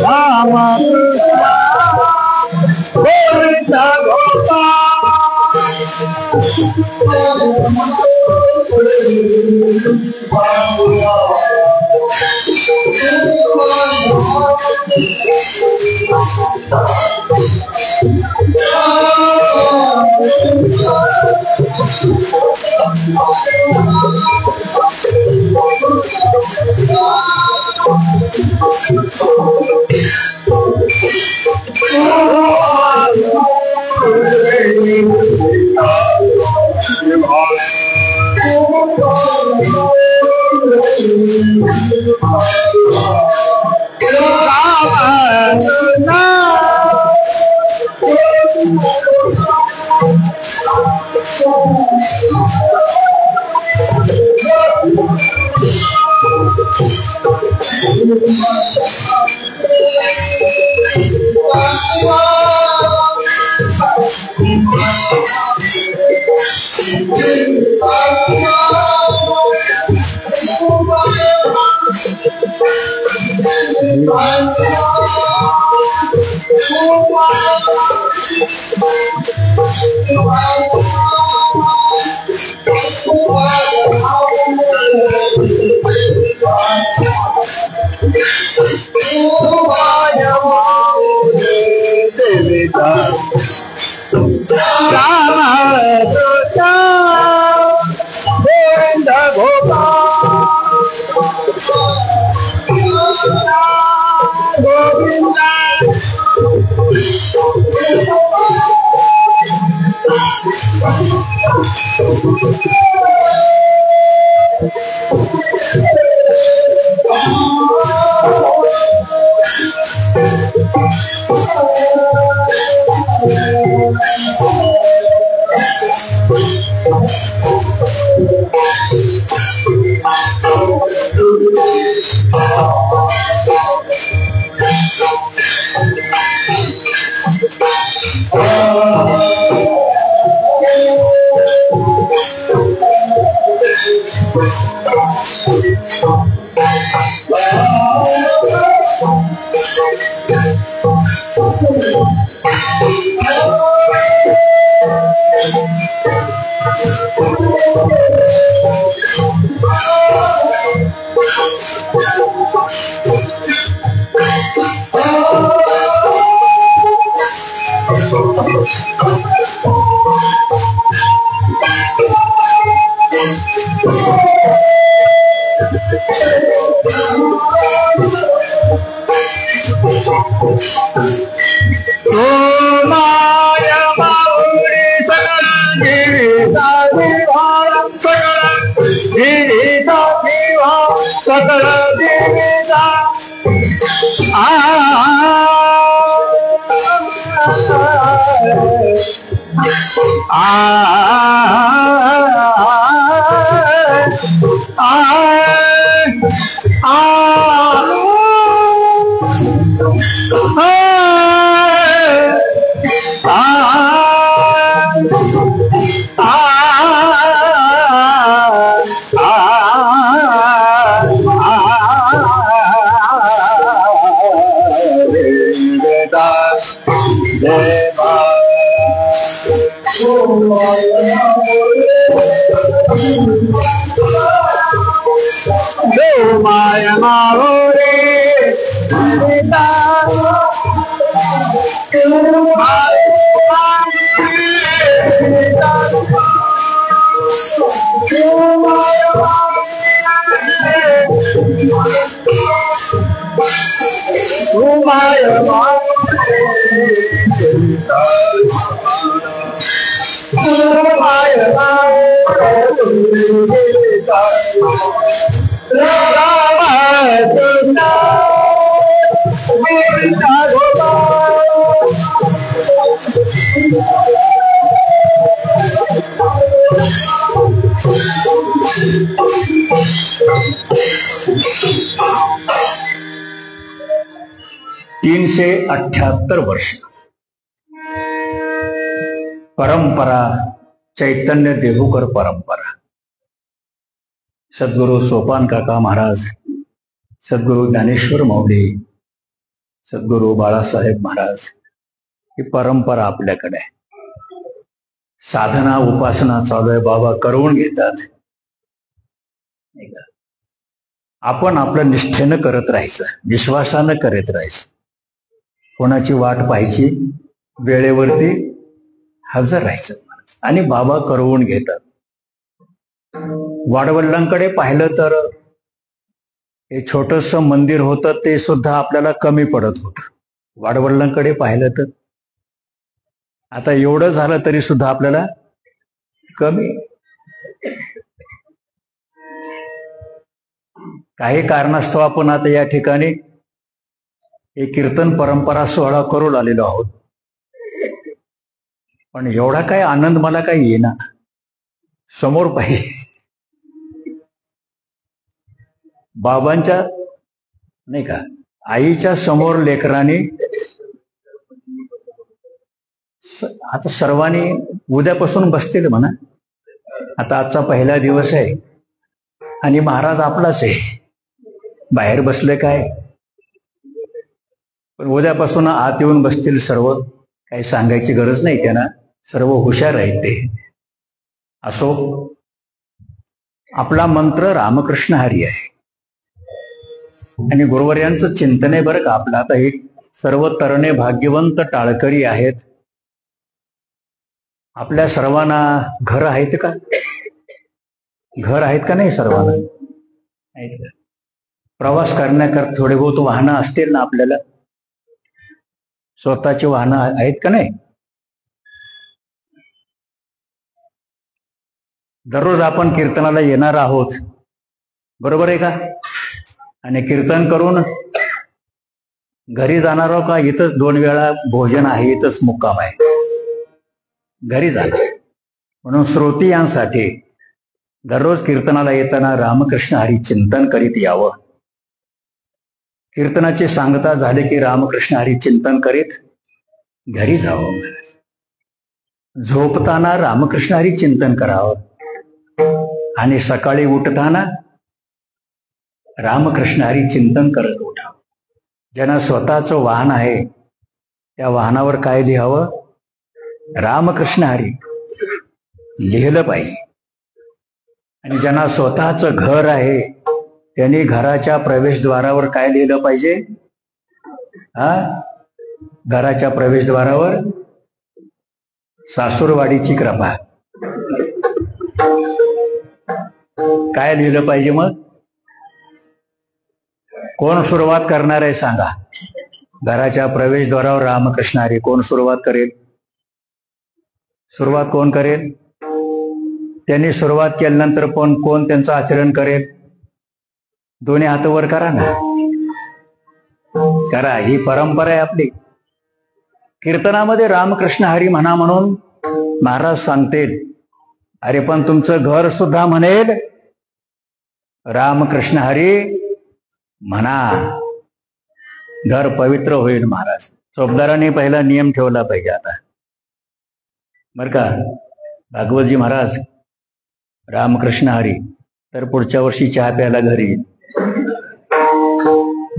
राम Oh 378 वर्ष परंपरा, चैतन्य देहूकर परंपरा, सद्गुरु सोपान काका महाराज, सद्गुरु ज्ञानेश्वर माऊली, सद्गुरु बाळासाहेब महाराज, ही परंपरा आपल्याकडे आहे. साधना उपासना चालू आहे, बाबा करवून घेतात. आपण आपलं निष्ठेनं करत राहायचं, विश्वासानं करत राहायचं, कोणाची वाट पाहायची, वेळेवरती हजर राहायचं आणि बाबा करवून घेतात. वाडवडिलांकडे पाहिलं तर हे छोटस मंदिर होतं ते सुद्धा आपल्याला कमी पडत होतं. वाडवडिलांकडे पाहिलं तर आता एवढं झालं तरी सुद्धा आपल्याला कमी. काही कारणास्तव आपण आता या ठिकाणी हे कीर्तन परंपरा सोहळा करून आलेलो आहोत, पण एवढा काय आनंद मला काही येईना. समोर पाहिजे बाबांच्या, नाही का, आईच्या समोर लेकरांनी आता सर्वांनी उद्यापासून बसतील म्हणा. आता आजचा पहिला दिवस आहे आणि महाराज आपलाच आहे, बाहेर बसले काय, पण उद्यापासून आत येऊन बसतील सर्व. काही सांगायची गरज नाही त्यांना, सर्व हुशार आहेत ते. असो, आपला मंत्र रामकृष्ण हरी आहे आणि गुरुवर्यांचं चिंतन आहे बरं का आपलं. आता हे सर्व तरणे भाग्यवंत टाळकरी आहेत. आपल्या सर्वांना घर आहेत का? घर आहेत का नाही सर्वांना? आहेत का? प्रवास करण्याकरता थोडे बहुत वाहनं असतील ना आपल्याला? स्वतःची वाहनं आहेत का नाही? दररोज आपण कीर्तनाला येणार आहोत, बरोबर आहे का? आणि कीर्तन करून घरी जाणार आहोत का इथंच 2 वेळा भोजन आहे, इथंच मुक्काम आहे, घरी जाणार. म्हणून श्रोतीयांसाठी दररोज कीर्तनाला येताना रामकृष्ण हरी चिंतन करीत यावं. कीर्तनाची सांगता झाले की रामकृष्ण हरी चिंतन करीत घरी जावं. झोपताना रामकृष्ण हरी चिंतन करावं आणि सकाळी उठताना रामकृष्ण हरी चिंतन करत उठावं. ज्यांना स्वतःचं वाहन आहे त्या वाहनावर काय लिहावं? रामकृष्ण हरी लिहिलं पाहिजे. आणि ज्यांना स्वतःचं घर आहे त्यांनी घराच्या प्रवेशद्वारावर काय लिहिलं पाहिजे? घराच्या प्रवेशद्वारावर सासूरवाडीची कृपा. काय लिहिलं पाहिजे मग? कोण सुरुवात करणार आहे सांगा? घराच्या प्रवेशद्वारावर रामकृष्ण हरी कोण सुरुवात करेल? सुरुवात कोण करेल? त्यांनी सुरुवात केल्यानंतर पण कोण त्यांचं आचरण करेल? दोन्ही हात वर करा ना, करा. ही परंपरा आहे आपली. कीर्तनामध्ये रामकृष्ण हरी म्हणा म्हणून महाराज सांगतील. अरे पण तुमचं घर सुद्धा म्हणेल रामकृष्ण हरी म्हणा, घर पवित्र होईल. महाराज चोपदारांनी पहिला नियम ठेवला पाहिजे आता, बर का? भागवतजी महाराज रामकृष्ण हरी, तर पुढच्या वर्षी चहा प्यायला घरी येईल.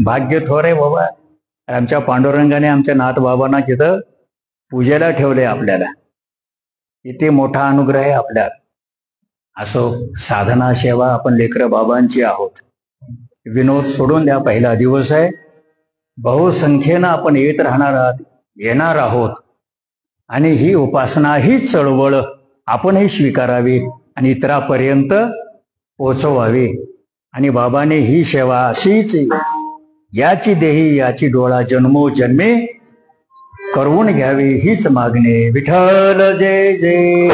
भाग्य थोर आहे बाबा. आमच्या पांडुरंगाने आमच्या नाथ बाबांना तिथं पूजेला ठेवले आपल्याला. किती मोठा अनुग्रह आहे आपल्याला. असो, साधना सेवा, आपण लेकरं बाबांची आहोत. विनोद सोडून द्या, पहिला दिवस आहे. बहुसंख्येनं आपण येत राहणार आहात, येणार आहोत. आणि ही उपासना, ही चळवळ आपणही स्वीकारावी आणि इतरापर्यंत पोचवावी. आणि बाबाने ही सेवा अशीच याची देही याची डोळा जन्मोजन्मे करून घ्यावी, हीच मागणे. विठ्ठल जय जय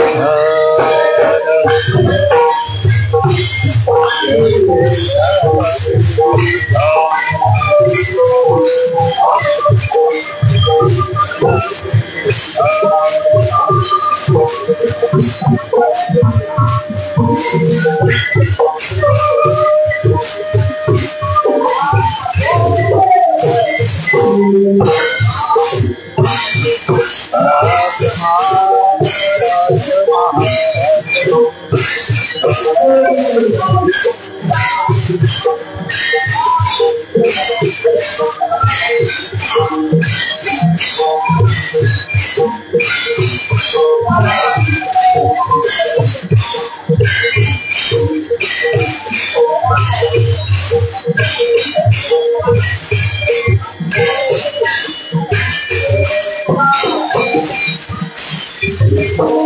Thank you.